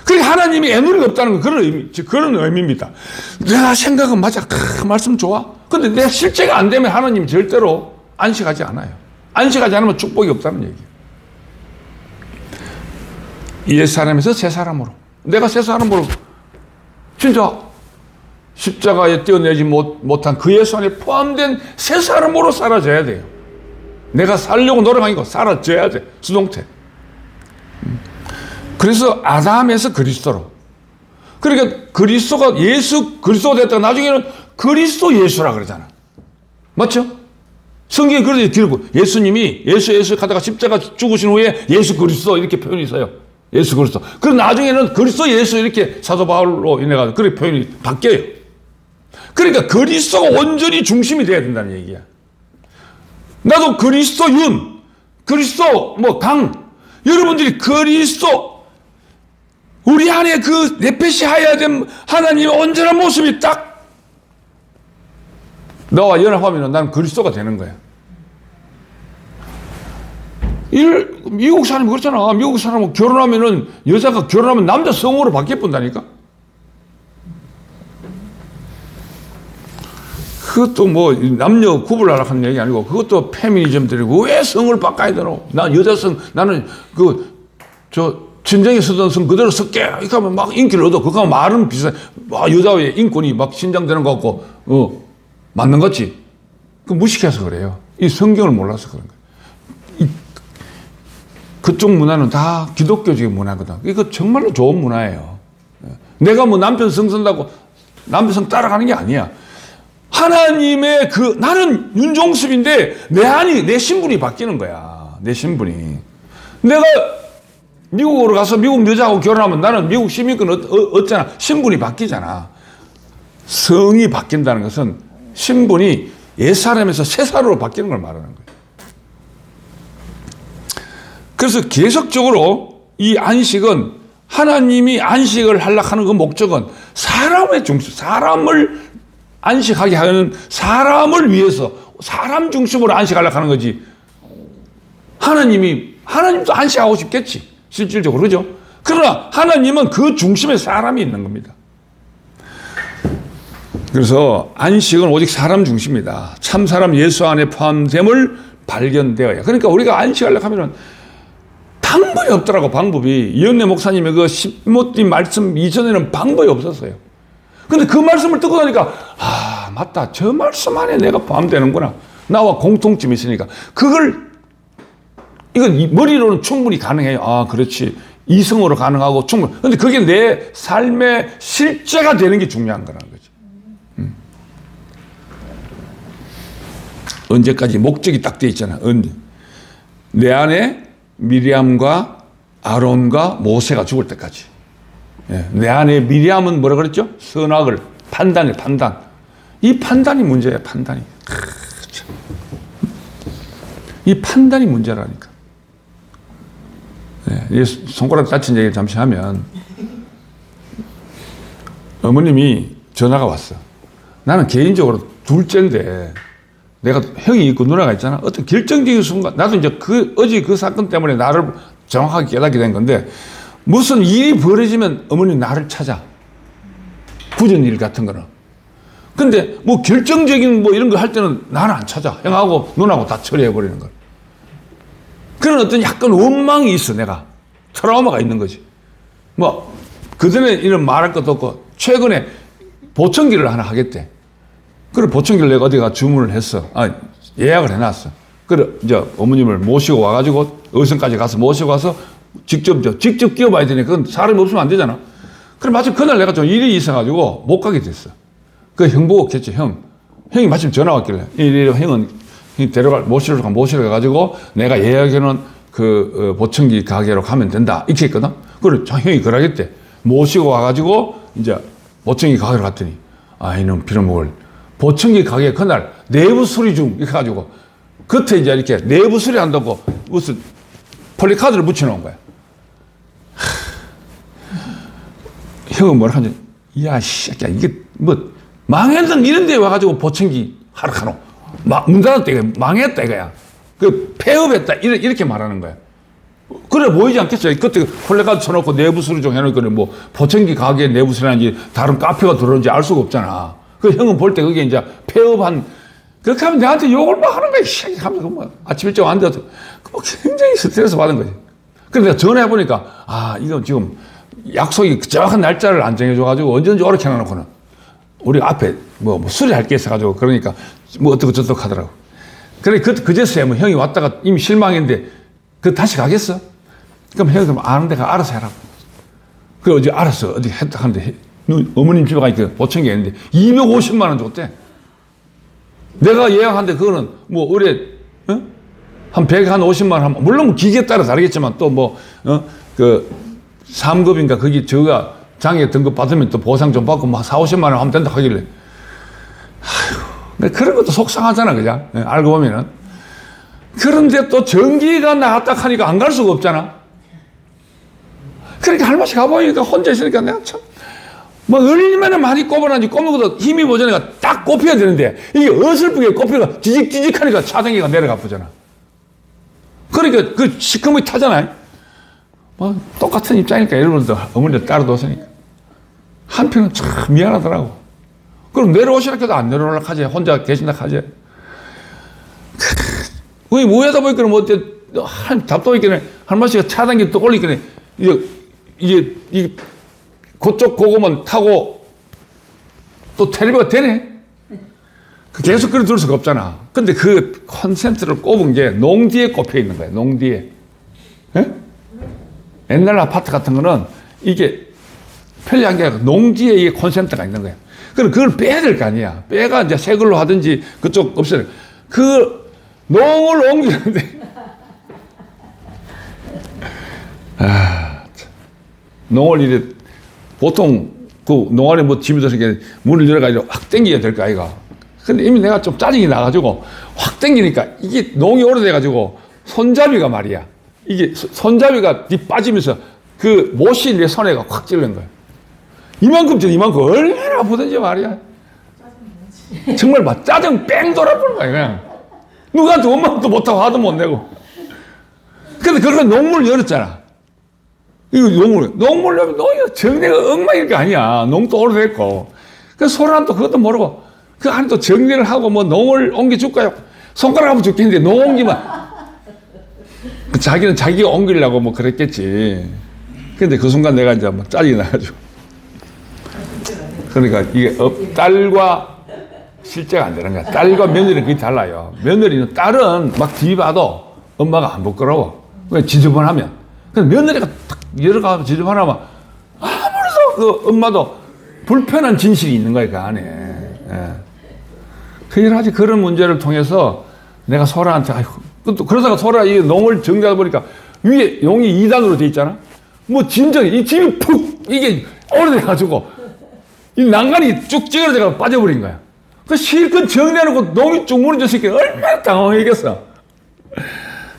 그러니까 하나님이 애누리가 없다는 건 그런 의미입니다. 내가 생각은 맞아. 그 말씀 좋아. 근데 내 실제가 안 되면 하나님이 절대로 안식하지 않아요. 안식하지 않으면 축복이 없다는 얘기예요. 옛 사람에서 새 사람으로. 내가 새 사람으로 진짜 십자가에 떼어내지 못한 그 예수 안에 포함된 새 사람으로 사라져야 돼요. 내가 살려고 노력하니까 사라져야 돼. 수동태. 그래서 아담에서 그리스도로. 그러니까 그리스도가 예수 그리스도가 됐다가 나중에는 그리스도 예수라 그러잖아. 맞죠? 성경에 그렇게 기록고 예수님이 예수 가다가 십자가 죽으신 후에 예수 그리스도 이렇게 표현이 있어요. 예수 그리스도. 그리고 나중에는 그리스도 예수 이렇게 사도 바울로 인해가지고 그렇게 표현이 바뀌어요. 그러니까 그리스도가 온전히 중심이 돼야 된다는 얘기야. 나도 그리스도 그리스도 강. 여러분들이 그리스도 우리 안에 그 내펫이 하여야 된 하나님의 온전한 모습이 딱 너와 연합하면 난 그리스도가 되는 거야. 미국 사람이 그렇잖아. 미국 사람은 결혼하면은 여자가 결혼하면 남자 성으로 바뀌어본다니까. 그것도 뭐 남녀 구분하려고 하는 얘기 아니고 그것도 페미니즘들이고 왜 성을 바꿔야 되노? 난 여자성 나는 진정에 쓰던 성 그대로 쓸게. 이렇게 하면 막 인기를 얻어. 그거 하면 말은 비슷해. 여자의 인권이 막 신장되는 것 같고 맞는 거지. 그 무식해서 그래요. 이 성경을 몰라서 그런 거예요. 그쪽 문화는 다 기독교적인 문화거든. 이거 정말로 좋은 문화예요. 내가 뭐 남편 성 쓴다고 남편 성 따라가는 게 아니야. 하나님의 나는 윤종습인데 내 신분이 바뀌는 거야. 내 신분이. 내가 미국으로 가서 미국 여자하고 결혼하면 나는 미국 시민권 얻잖아. 신분이 바뀌잖아. 성이 바뀐다는 것은 신분이 옛사람에서 새사람으로 바뀌는 걸 말하는 거예요. 그래서 계속적으로 이 안식은 하나님이 안식을 하려고 하는 그 목적은 사람의 중심, 사람을 안식하게 하는 사람을 위해서 사람 중심으로 안식하려고 하는 거지. 하나님도 안식하고 싶겠지. 실질적으로. 그죠? 그러나 하나님은 그 중심에 사람이 있는 겁니다. 그래서 안식은 오직 사람 중심이다. 참 사람 예수 안에 포함됨을 발견되어야. 그러니까 우리가 안식하려고 하면은 방법이 없더라고, 방법이. 이현래 목사님의 그 시모티 말씀 이전에는 방법이 없었어요. 근데 그 말씀을 듣고 나니까, 맞다. 저 말씀 안에 내가 포함되는구나. 나와 공통점이 있으니까. 이건 머리로는 충분히 가능해요. 그렇지. 이성으로 가능하고 충분히. 근데 그게 내 삶의 실제가 되는 게 중요한 거라는 거지. 언제까지 목적이 딱 돼 있잖아. 내 안에 미리암과 아론과 모세가 죽을 때까지. 내 안에 미리암은 뭐라 그랬죠? 선악을 판단. 이 판단이 문제야, 판단이. 이 판단이 문제라니까. 이 손가락 다친 얘기를 잠시 하면 어머님이 전화가 왔어. 나는 개인적으로 둘째인데 내가 형이 있고 누나가 있잖아. 어떤 결정적인 순간, 나도 이제 어제 그 사건 때문에 나를 정확하게 깨닫게 된 건데, 무슨 일이 벌어지면 어머니 나를 찾아. 부전 일 같은 거는. 근데 뭐 결정적인 뭐 이런 거 할 때는 나는 안 찾아. 형하고 누나하고 다 처리해버리는 걸. 그런 어떤 약간 원망이 있어, 내가. 트라우마가 있는 거지. 뭐, 그전에 이런 말할 것도 없고, 최근에 보청기를 하나 하겠대. 그래, 보청기를 내가 어디가 주문을 했어. 예약을 해놨어. 그래, 이제 어머님을 모시고 와가지고, 의성까지 가서 모시고 와서, 직접 끼워봐야 되니까, 그건 사람이 없으면 안 되잖아. 그래, 마침 그날 내가 좀 일이 있어가지고, 못 가게 됐어. 그 형 보고 겠지, 형이 마침 전화 왔길래, 형은 모시러 가가지고, 내가 예약해놓은 보청기 가게로 가면 된다. 이렇게 했거든. 그래, 형이 그러겠대. 모시고 와가지고, 이제, 보청기 가게로 갔더니, 이놈 빌어먹을. 보청기 가게 그날 내부 수리 중 이렇게 해가지고 겉에 이제 이렇게 내부 수리 한다고 무슨 폴리카드를 붙여놓은 거야. 형은 뭐라 하지? 야, 씨야, 이게 뭐 망했던 이런 데 와가지고 보청기 하러 가노. 문 닫았다 이거야. 망했다 이거야. 폐업했다 이렇게 말하는 거야. 그래 보이지 않겠어요? 그때 폴리카드 쳐놓고 내부 수리 중 해놓으니까 뭐 보청기 가게 내부 수리한지 다른 카페가 들어오는지 알 수가 없잖아. 그 형은 볼 때 그게 이제 폐업한, 그렇게 하면 내한테 욕을 막 하는 거야. 하면서 뭐 아침 일찍 앉아서 뭐 굉장히 스트레스 받은 거지. 그래서 내가 전화해보니까, 이건 지금 약속이 정확한 날짜를 안 정해줘가지고 언제든지 오래 켜놓고는 우리 앞에 뭐 수리할 게 있어가지고 그러니까 뭐 어떻고 저떻고 하더라고. 그래, 그제서야 뭐 형이 왔다가 이미 실망했는데 다시 가겠어? 그럼 형이 아는 데가 알아서 해라고. 그래, 어제 알았어. 어디 했다 하는데 어머님 집에 가니까 보청기 했는데 250만 원 줬대. 내가 예약한데 그거는 뭐 올해 한 150만 원, 물론 기계에 따라 다르겠지만 또 뭐 3급인가 거기 저가 장애 등급 받으면 또 보상 좀 받고 막 4, 50만 원 하면 된다 하길래, 아휴, 그런 것도 속상하잖아, 그죠? 알고 보면은. 그런데 또 전기가 나왔다 하니까 안 갈 수가 없잖아. 그러니까 할머니 가보니까 혼자 있으니까 내가 참. 뭐, 얼마나 많이 꼽아놨는지 꼽는것도 힘이 모자니까 딱 꼽혀야 되는데, 이게 어설프게 꼽혀가 지직지직 하니까 차등기가 내려가 보잖아. 그러니까 그 시커멓게 타잖아요. 뭐, 똑같은 입장이니까 여러분들 어머니들 따라뒀으니까. 한편은 참 미안하더라고. 그럼 내려오시라 해도 안 내려오려고 하지. 혼자 계신다 하지. 왜 모여다 보니까 뭐, 답답하니까 할머니가 차등기 또 올리니까 이게 그쪽 고구만 타고 또 텔레비가 되네? 계속 그래 둘 수가 없잖아. 근데 그 콘센트를 꼽은 게 농지에 꼽혀 있는 거야, 농지에. 예? 옛날 아파트 같은 거는 이게 편리한 게 아니라 농지에 이게 콘센트가 있는 거야. 그럼 그걸 빼야 될 거 아니야. 빼가 이제 새 걸로 하든지 그쪽 없어요. 그 농을 옮기는데. 농을 이래, 보통 그 농안에 뭐 집이 들어서 문을 열어가지고 확 당겨야 될 거 아이가. 근데 이미 내가 좀 짜증이 나가지고 확 당기니까 이게 농이 오래돼가지고 손잡이가 말이야. 이게 손잡이가 뒤 빠지면서 그 못이 내 손에 확 찔른 거야. 이만큼 전 이만큼 얼마나 아프든지 말이야. 정말 막 짜증 뺑 돌아보는 거야, 그냥. 누구한테 원망도 못하고 화도 못 내고. 근데 그런 농문을 열었잖아. 이거 농문을 열면 농이 정리가 엉망일 거 아니야. 농도 오래됐고. 그 소라는 또 그것도 모르고 그 안에 또 정리를 하고 뭐 농을 옮겨줄까요? 손가락 한번 죽겠는데 농 옮기면. 자기는 자기가 옮기려고 뭐 그랬겠지. 근데 그 순간 내가 이제 뭐 짜증이 나가지고. 그러니까 이게 딸과 실제가 안 되는 거야. 딸과 며느리는 그게 달라요. 며느리는 딸은 막 뒤봐도 엄마가 안 부끄러워. 왜 지저분하면. 근데 며느리가 딱 여러 가지 지저분하면 아무래도 그 엄마도 불편한 진실이 있는 거야, 그 안에. 예. 그 여러 가지 그런 문제를 통해서 내가 소라한테, 아이고, 그러다가 소라 이 농을 정리하다 보니까 위에 용이 2단으로 돼 있잖아? 뭐 진정이, 이 집이 푹, 이게 오래돼가지고 이 난간이 쭉 찌그러져서 빠져버린 거야. 그 실컷 정리해놓고 농이 쭉 무너졌으니까 얼마나 당황했겠어.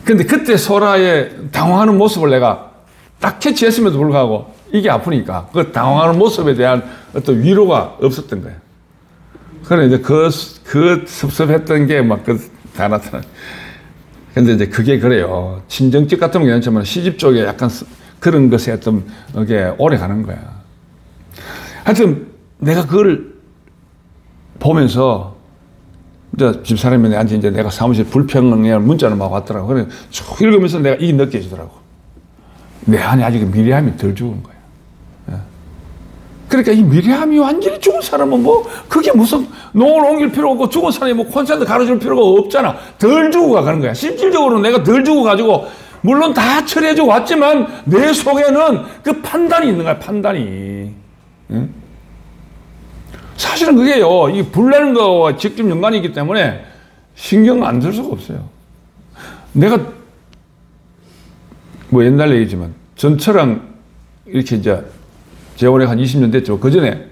근데 그때 소라의 당황하는 모습을 내가 딱 캐치했음에도 불구하고 이게 아프니까 그 당황하는 모습에 대한 어떤 위로가 없었던 거야. 그래, 이제 그 섭섭했던 게 막 다 나타나. 근데 이제 그게 그래요. 친정집 같은 건 괜찮지만 시집 쪽에 약간 그런 것에 좀 이게 오래 가는 거야. 하여튼 내가 그걸 보면서 이제 집사람이 내한테 이제 내가 사무실 불평에 문자를 막 왔더라고. 그래 쭉 읽으면서 내가 이게 느껴지더라고. 내 안에 아직 미래함이 덜 죽은 거야. 그러니까 이 미래함이 완전히 죽은 사람은 뭐 그게 무슨 농을 옮길 필요 없고 죽은 사람이 뭐 콘센트 가로줄 필요가 없잖아. 덜 주고 가는 거야. 실질적으로 내가 덜 주고 가지고 물론 다 처리해주고 왔지만 내 속에는 그 판단이 있는 거야. 판단이. 응? 사실은 그게요. 이 불나는 거와 직접 연관이기 때문에 신경 안 쓸 수가 없어요. 내가 뭐 옛날 얘기지만 전처랑 이렇게 이제 재혼에 한 20년 됐죠. 그 전에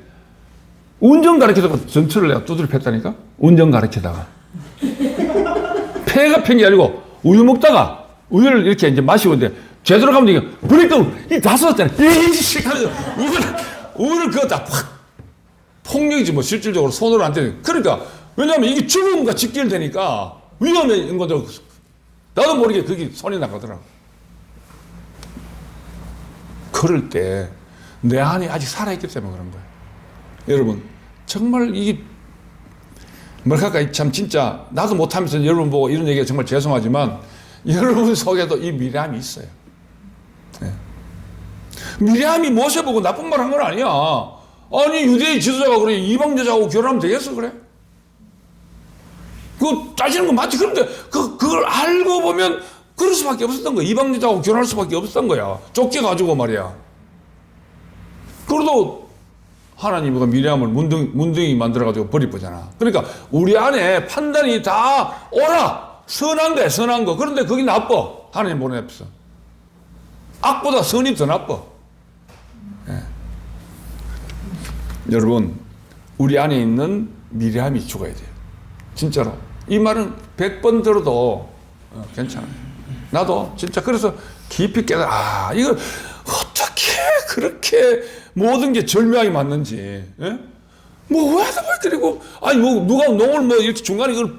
운전 가르치다가 전철을 내가 두드려 팼다니까? 운전 가르치다가. 폐가 팬 게 아니고 우유 먹다가 우유를 이렇게 이제 마시고 있는데 제대로 가면 이게 브레이크를 다 썼잖아. 이씨 하면서 우유를 그거 다 팍. 폭력이지 뭐 실질적으로 손으로 안 되니까. 그러니까 왜냐하면 이게 죽음과 직결되니까 위험한 거죠. 나도 모르게 그게 손이 나가더라고. 그럴 때 내 안이 아직 살아있기 때문에 그런 거예요. 여러분 정말 이게 뭐랄까 참 진짜 나도 못하면서 여러분 보고 이런 얘기가 정말 죄송하지만 여러분 속에도 이 미래함이 있어요. 네. 미래함이 모셔보고 나쁜 말 한 건 아니야. 아니 유대의 지도자가 그래 이방 여자하고 결혼하면 되겠어 그래? 그거 따지는 건 맞지. 그런데 그걸 알고 보면 그럴 수밖에 없었던 거야. 이방 여자하고 결혼할 수밖에 없었던 거야. 쫓겨가지고 말이야. 그래도 하나님이 미래함을 문둥이 만들어가지고 버리잖아. 그러니까 우리 안에 판단이 다 옳아. 선한 거야, 선한 거. 그런데 그게 나빠. 하나님 보내없어. 악보다 선이 더 나빠. 네. 여러분, 우리 안에 있는 미래함이 죽어야 돼요. 진짜로. 이 말은 100번 들어도 괜찮아요. 나도 진짜 그래서 깊이 깨달아. 이걸 어떻게 그렇게 모든 게 절묘하게 맞는지. 예? 뭐 왜 하다 보니 그리고 아니 뭐 누가 농을 뭐 이렇게 중간에 이걸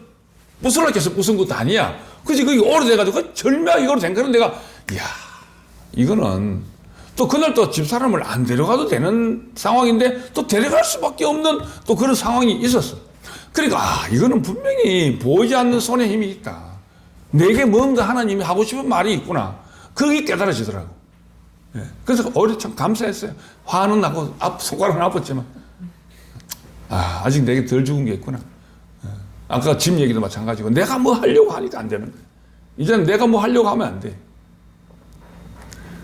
부스럽게 해서 부순 것도 아니야. 그지 그게 오래돼가지고 절묘하게 이걸 된 거는 내가 이야 이거는 또 그날 또 집사람을 안 데려가도 되는 상황인데 또 데려갈 수밖에 없는 또 그런 상황이 있었어. 그러니까 이거는 분명히 보이지 않는 손에 힘이 있다. 내게 뭔가 하나님이 하고 싶은 말이 있구나. 그게 깨달아지더라고. 예. 그래서 오히려 참 감사했어요. 화는 나고 손가락은 아팠지만 아직 내게 덜 죽은 게 있구나. 예. 아까 집 얘기도 마찬가지고 내가 뭐 하려고 하니까 안 되는 거예요. 이제는 내가 뭐 하려고 하면 안 돼.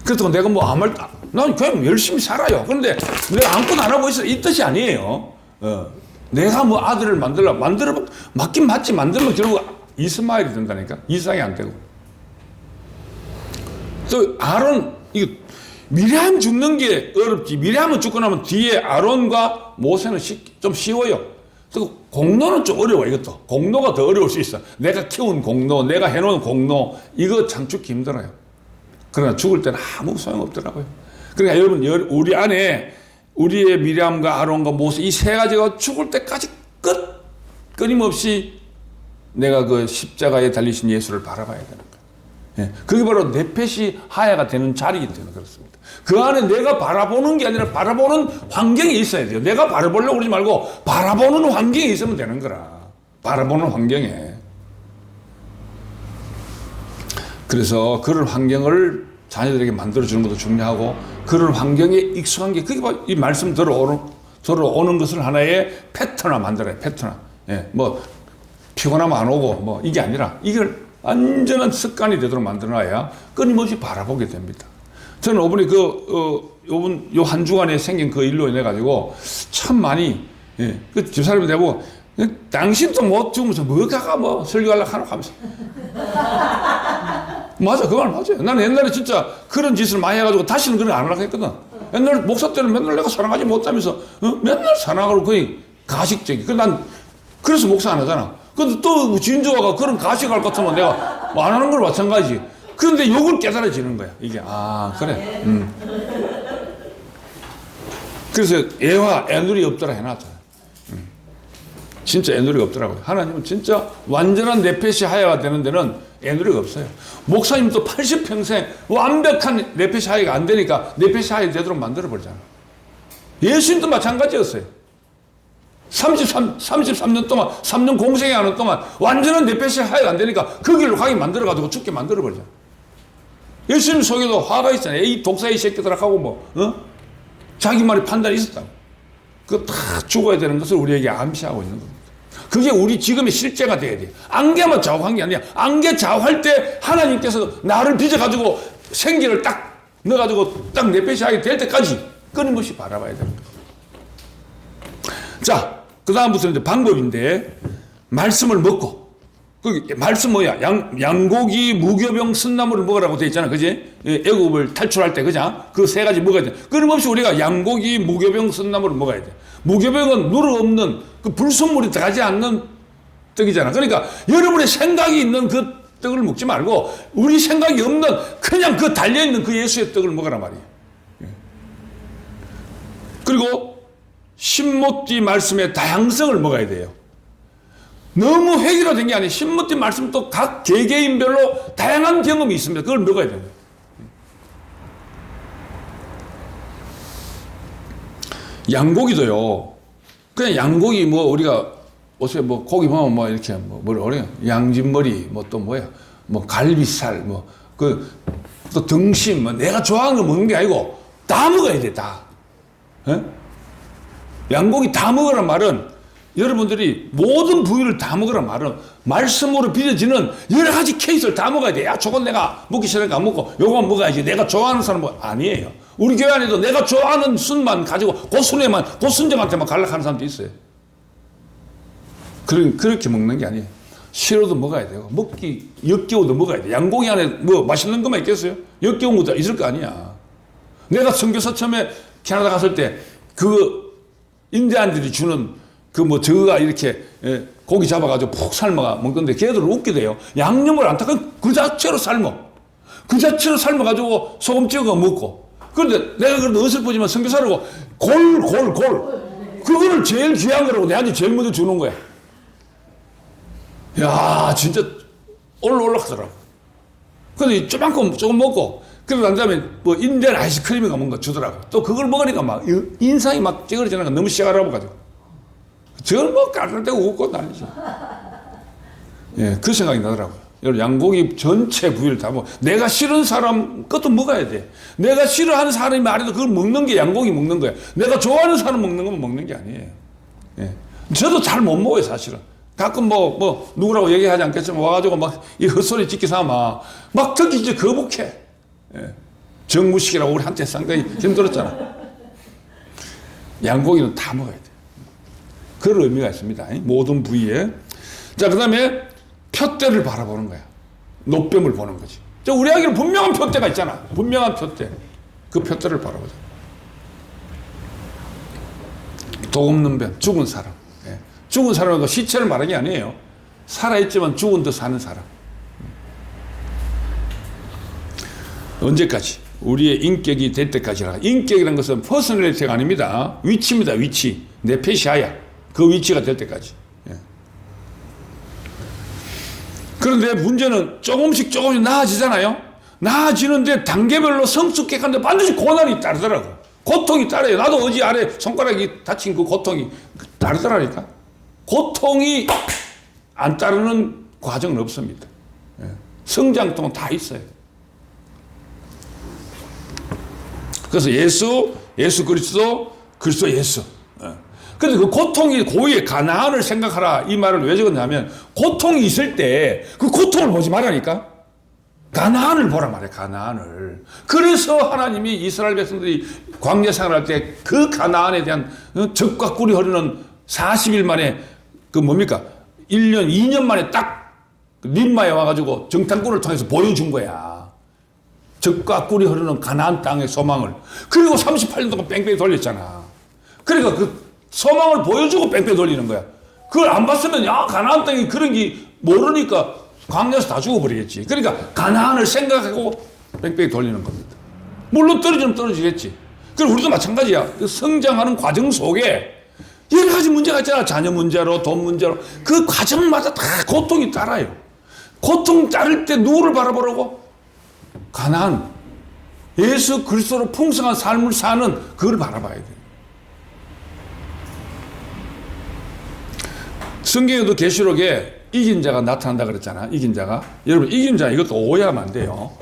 그렇다고 내가 뭐 아무 말, 난 그냥 열심히 살아요. 그런데 내가 아무것도 안 하고 있어. 이 뜻이 아니에요. 내가 뭐 아들을 맞긴 맞지, 만들면 결국 이스마엘이 된다니까. 이삭이 안 되고. 또 아론, 이거 미리암 죽는 게 어렵지. 미리암은 죽고 나면 뒤에 아론과 모세는 좀 쉬워요. 그리고 공로는 좀 어려워, 이것도. 공로가 더 어려울 수 있어. 내가 키운 공로, 내가 해놓은 공로, 이거 참 죽기 힘들어요. 그러나 죽을 때는 아무 소용없더라고요. 그러니까 여러분, 우리 안에 우리의 미리암과 아론과 모세 이 세 가지가 죽을 때까지 끊임없이 내가 그 십자가에 달리신 예수를 바라봐야 되는 거예요. 예, 그게 바로 네펫이 하야가 되는 자리이기 때문에 그렇습니다. 그 안에 내가 바라보는 게 아니라 바라보는 환경이 있어야 돼요. 내가 바라보려고 그러지 말고 바라보는 환경이 있으면 되는 거라. 바라보는 환경에. 그래서 그런 환경을 자녀들에게 만들어주는 것도 중요하고 그런 환경에 익숙한 게 그게 바로 이 말씀 들어오는 것을 하나의 패턴화 만들어요. 패턴화. 예, 뭐 피곤하면 안 오고 뭐 이게 아니라 이걸 완전한 습관이 되도록 만들어놔야 끊임없이 바라보게 됩니다. 저는 이번에 요번 요 한 주간에 생긴 그 일로 인해 가지고 참 많이 그 집사람이 되고 당신도 못 죽으면서 뭐가가 뭐 설교하려고 하나 하면서 맞아, 그 말 맞아요. 나는 옛날에 진짜 그런 짓을 많이 해가지고 다시는 그런 거 안 하려고 했거든. 옛날에 목사 때는 맨날 내가 사랑하지 못하면서 맨날 사랑하고 거의 가식적이. 그래서 목사 안 하잖아. 근데 또 진조아가 그런 가식할 것 같으면 내가 안 하는 걸 마찬가지지. 그런데 요걸 깨달아지는 거야. 이게 그래. 그래서 애와 애누리 없더라 해놨잖아. 진짜 애누리가 없더라고요. 하나님은 진짜 완전한 네펫이 하야가 되는 데는 애누리가 없어요. 목사님도 80평생 완벽한 네펫이 하야가 안 되니까 네펫이 하야 되도록 만들어버리잖아. 예수님도 마찬가지였어요. 33년 동안, 3년 공생하는 동안 완전한 네펫이 하야가 안 되니까 그 길로 가게 만들어가지고 죽게 만들어버리잖아. 예수님 속에도 화가 있잖아요. 이 독사 이 새끼들아 하고 자기 말이 판단이 있었다고. 그거 다 죽어야 되는 것을 우리에게 암시하고 있는 겁니다. 그게 우리 지금의 실제가 돼야 돼요. 안개만 좌우한 게 아니야. 안개 좌우할 때 하나님께서 나를 빚어가지고 생기를 딱 넣어가지고 딱 네펫이 하게 될 때까지 끊임없이 바라봐야 됩니다. 자, 그 다음부터 이제 방법인데, 말씀을 먹고, 말씀 뭐야? 양고기, 무교병, 쓴나물을 먹으라고 되어 있잖아. 그지? 애굽을 탈출할 때, 그죠? 그 세 가지 먹어야 돼. 끊임없이 우리가 양고기, 무교병, 쓴나물을 먹어야 돼. 무교병은 누르 없는 그 불순물이 들어가지 않는 떡이잖아. 그러니까 여러분의 생각이 있는 그 떡을 먹지 말고 우리 생각이 없는 그냥 그 달려있는 그 예수의 떡을 먹으란 말이에요. 그리고 신모띠 말씀의 다양성을 먹어야 돼요. 너무 획일화된 게 아니에요. 신모띠 말씀도 각 개개인별로 다양한 경험이 있습니다. 그걸 먹어야 됩니다. 양고기도요. 그냥 양고기 우리가 옷에 고기 보면 이렇게 뭐라 그래요? 양진머리 또 뭐야? 갈비살 또 등심 내가 좋아하는 거 먹는 게 아니고 다 먹어야 돼, 다. 에? 양고기 다 먹으란 말은 여러분들이 모든 부위를 다 먹으란 말은 말씀으로 빚어지는 여러 가지 케이스를 다 먹어야 돼. 야, 저건 내가 먹기 싫으니까 안 먹고 요건 먹어야지. 내가 좋아하는 사람은 아니에요. 우리 교회 안에도 내가 좋아하는 순만 가지고 그 순정한테만 갈락하는 사람도 있어요. 그렇게 먹는 게 아니에요. 싫어도 먹어야 되고 먹기 역겨워도 먹어야 돼. 양고기 안에 맛있는 것만 있겠어요? 역겨운 것도 있을 거 아니야. 내가 선교사 처음에 캐나다 갔을 때 인디안들이 주는 저거가 이렇게 고기 잡아가지고 푹 삶아가 먹던데 걔들은 웃기대요. 양념을 안 타고 그 자체로 삶아가지고 소금 찍어 먹고. 그런데 내가 그래도 어설프지만 선교사라고 골. 그거를 제일 귀한 거라고 내한테 제일 먼저 주는 거야. 야, 진짜 올라가더라고. 근데 조금 먹고, 그러고 난 다음에 인디안 아이스크림인가 뭔가 주더라고. 또 그걸 먹으니까 막 인상이 막 찌그러지는 거 너무 시원하고 가지고. 저걸 깔깔대고 웃고 난리죠. 예, 그 생각이 나더라고요. 여러분, 양고기 전체 부위를 다 내가 싫은 사람 것도 먹어야 돼. 내가 싫어하는 사람이 말해도 그걸 먹는 게 양고기 먹는 거야. 내가 좋아하는 사람 먹는 거면 먹는 게 아니에요. 예. 저도 잘 못 먹어요, 사실은. 가끔 누구라고 얘기하지 않겠지만 와가지고 이 헛소리 찍기 삼아 막 듣기 이제 거북해. 예. 정무식이라고 우리 한때 상당히 힘들었잖아. 양고기는 다 먹어야 돼. 그런 의미가 있습니다. 모든 부위에. 자, 그 다음에 푯대를 바라보는 거야. 노뱀을 보는 거지. 우리에게는 분명한 푯대가 있잖아. 분명한 푯대. 그 푯대를 바라보자. 독 없는 뱀, 죽은 사람. 예. 죽은 사람은 시체를 말하는 게 아니에요. 살아있지만 죽은 듯 사는 사람. 언제까지? 우리의 인격이 될 때까지라. 인격이라는 것은 퍼스널리티가 아닙니다. 위치입니다. 위치. 내 페시아야. 그 위치가 될 때까지. 예. 그런데 문제는 조금씩 나아지잖아요. 나아지는데 단계별로 성숙해가는데 반드시 고난이 따르더라고. 고통이 따라요. 나도 어제 아래 손가락이 다친 그 고통이 따르더라니까. 고통이 안 따르는 과정은 없습니다. 예. 성장통은 다 있어요. 그래서 예수 그리스도 예수. 근데 그 고통이 고유의 가나안을 생각하라 이 말을 왜 적었냐면 고통이 있을 때 그 고통을 보지 말라니까. 가나안을 보라 말이야. 가나안을. 그래서 하나님이 이스라엘 백성들이 광야 생활할 때 그 가나안에 대한 적과 꿀이 흐르는 40일 만에 그 뭡니까? 1년, 2년 만에 딱 림마에 와가지고 정탐꾼을 통해서 보여준 거야. 적과 꿀이 흐르는 가나안 땅의 소망을. 그리고 38년 동안 뺑뺑이 돌렸잖아. 그러니까 그 소망을 보여주고 뺑뺑이 돌리는 거야. 그걸 안 봤으면 야 가나안 땅이 그런 게 모르니까 광야에서 다 죽어버리겠지. 그러니까 가나안을 생각하고 뺑뺑이 돌리는 겁니다. 물론 떨어지면 떨어지겠지. 그리고 우리도 마찬가지야. 그 성장하는 과정 속에 여러 가지 문제가 있잖아. 자녀 문제로, 돈 문제로. 그 과정마다 다 고통이 따라요. 고통 따를 때 누구를 바라보라고? 가나안. 예수 그리스도로 풍성한 삶을 사는 그걸 바라봐야 돼요. 성경에도 계시록에 이긴 자가 나타난다 그랬잖아. 이긴 자가. 여러분 이긴 자 이것도 오해하면 안 돼요.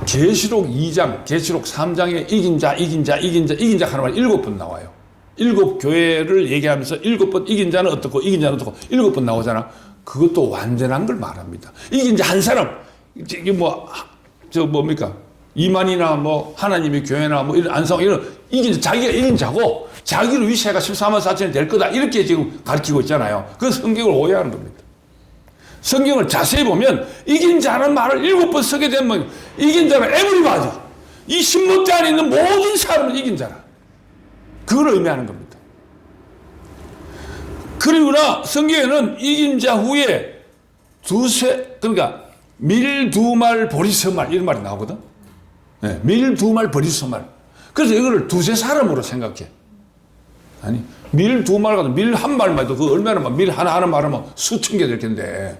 계시록 2장, 계시록 3장에 이긴 자 하는 말 7번 나와요. 7교회를 얘기하면서 7번 이긴 자는 어떻고 이긴 자는 어떻고 7번 나오잖아. 그것도 완전한 걸 말합니다. 이긴 자 한 사람. 이게 뭡니까? 이만이나 하나님의 교회나 이런 안성 이런 자기가 이긴 자고 자기를 위시해가 14만 4천이 될 거다. 이렇게 지금 가르치고 있잖아요. 그 성경을 오해하는 겁니다. 성경을 자세히 보면 이긴 자는 말을 7번 쓰게 되면 이긴 자는 에브리바디. 이 신문대 안에 있는 모든 사람은 이긴 자라. 그걸 의미하는 겁니다. 그러나 성경에는 이긴 자 후에 그러니까 밀두말 보리서말 이런 말이 나오거든. 네, 밀두말 보리서말. 그래서 이거를 두세 사람으로 생각해. 아니 밀두말 가도 밀 한 말만 해도 그 얼마나 밀 하나 말하면 수천 개 될 텐데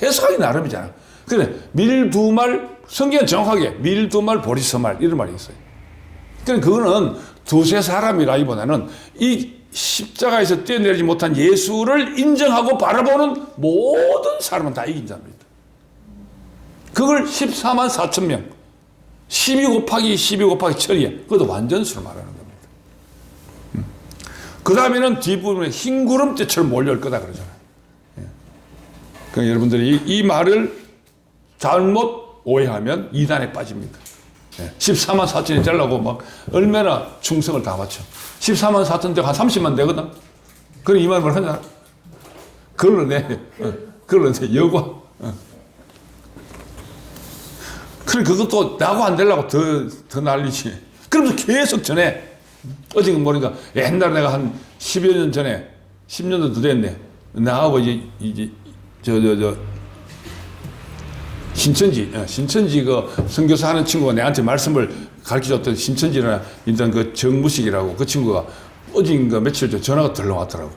해석하기 나름이잖아. 그래 밀두말 성경은 정확하게 밀두말 보리서말 이런 말이 있어요. 그래 그거는 두세 사람이라기보다는 이 십자가에서 뛰어내리지 못한 예수를 인정하고 바라보는 모든 사람은 다 이긴 자입니다. 그걸 14만 4천 명 12 곱하기 1000이야. 그것도 완전수를 말하는 겁니다. 그 다음에는 뒷부분에 흰 구름대처럼 몰려올 거다 그러잖아요. 그러니까 여러분들이 이 말을 잘못 오해하면 이단에 빠집니다. 14만 4천이 되려고 얼마나 충성을 다 바쳐. 14만 4천 되고 한 30만 되거든. 그럼 이 말을 하냐? 그걸로 내 여과. 그래, 그것도 나고 안 되려고 더 난리지. 그러면서 계속 전해. 어딘가 모르니까 옛날에 내가 한 10여 년 전에, 10년도 더 됐네. 나하고 이제, 신천지 그 선교사 하는 친구가 내한테 말씀을 가르쳐줬던 신천지나 일단 그 정무식이라고 그 친구가 어딘가 며칠 전 전화가 들러왔더라고.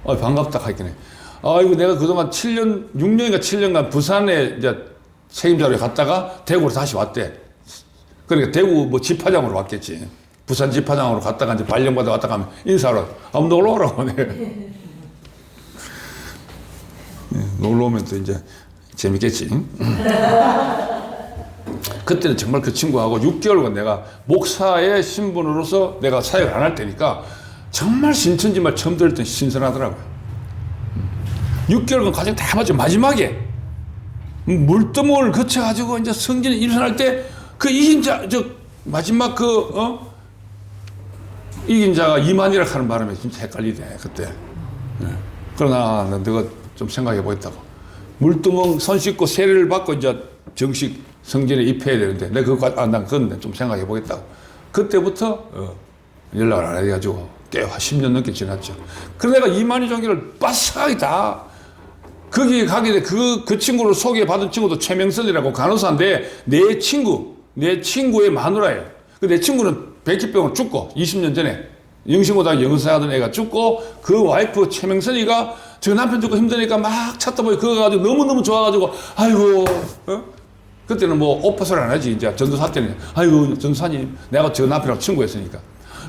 반갑다 하겠네. 아이고, 내가 그동안 6년인가 7년간 부산에 이제 책임자로 갔다가 대구로 다시 왔대. 그러니까 대구 집화장으로 왔겠지. 부산 집화장으로 갔다가 이제 발령받아 왔다가 하면 인사하러 한번 놀러 오라고 하네. 놀러 오면 또 이제 재밌겠지. 그때는 정말 그 친구하고 6개월간 내가 목사의 신분으로서 내가 사역을 안 할 테니까 정말 신천지 말 처음 들을 때 신선하더라고요. 6개월간 과정 다 맞죠. 마지막에 물두멍을 거쳐가지고 이제 성전에 입선할 때 그 이긴 자, 마지막 이긴 자가 이만희라 하는 바람에 진짜 헷갈리네, 그때. 예. 그러나 너가 좀 생각해 보겠다고. 물두멍 손 씻고 세례를 받고 이제 정식 성전에 입회해야 되는데, 내가 난 그건 좀 생각해 보겠다고. 그때부터, 연락을 안 해가지고, 꽤 10년 넘게 지났죠. 그래서 내가 이만희 종교를 빠삭하게 다, 거기에 가게 돼, 그 친구를 소개받은 친구도 최명선이라고 간호사인데, 내 친구의 마누라예요. 내 친구는 백혈병으로 죽고, 20년 전에, 영신고등학교 영어사 하던 애가 죽고, 그 와이프 최명선이가 저 남편 죽고 힘드니까 막 찾다 보니 그거 가지고 너무너무 좋아가지고, 아이고, 그때는 뭐 오빠 소리 안 하지. 이제 전도사 때는, 아이고, 전도사님, 내가 저 남편하고 친구였으니까.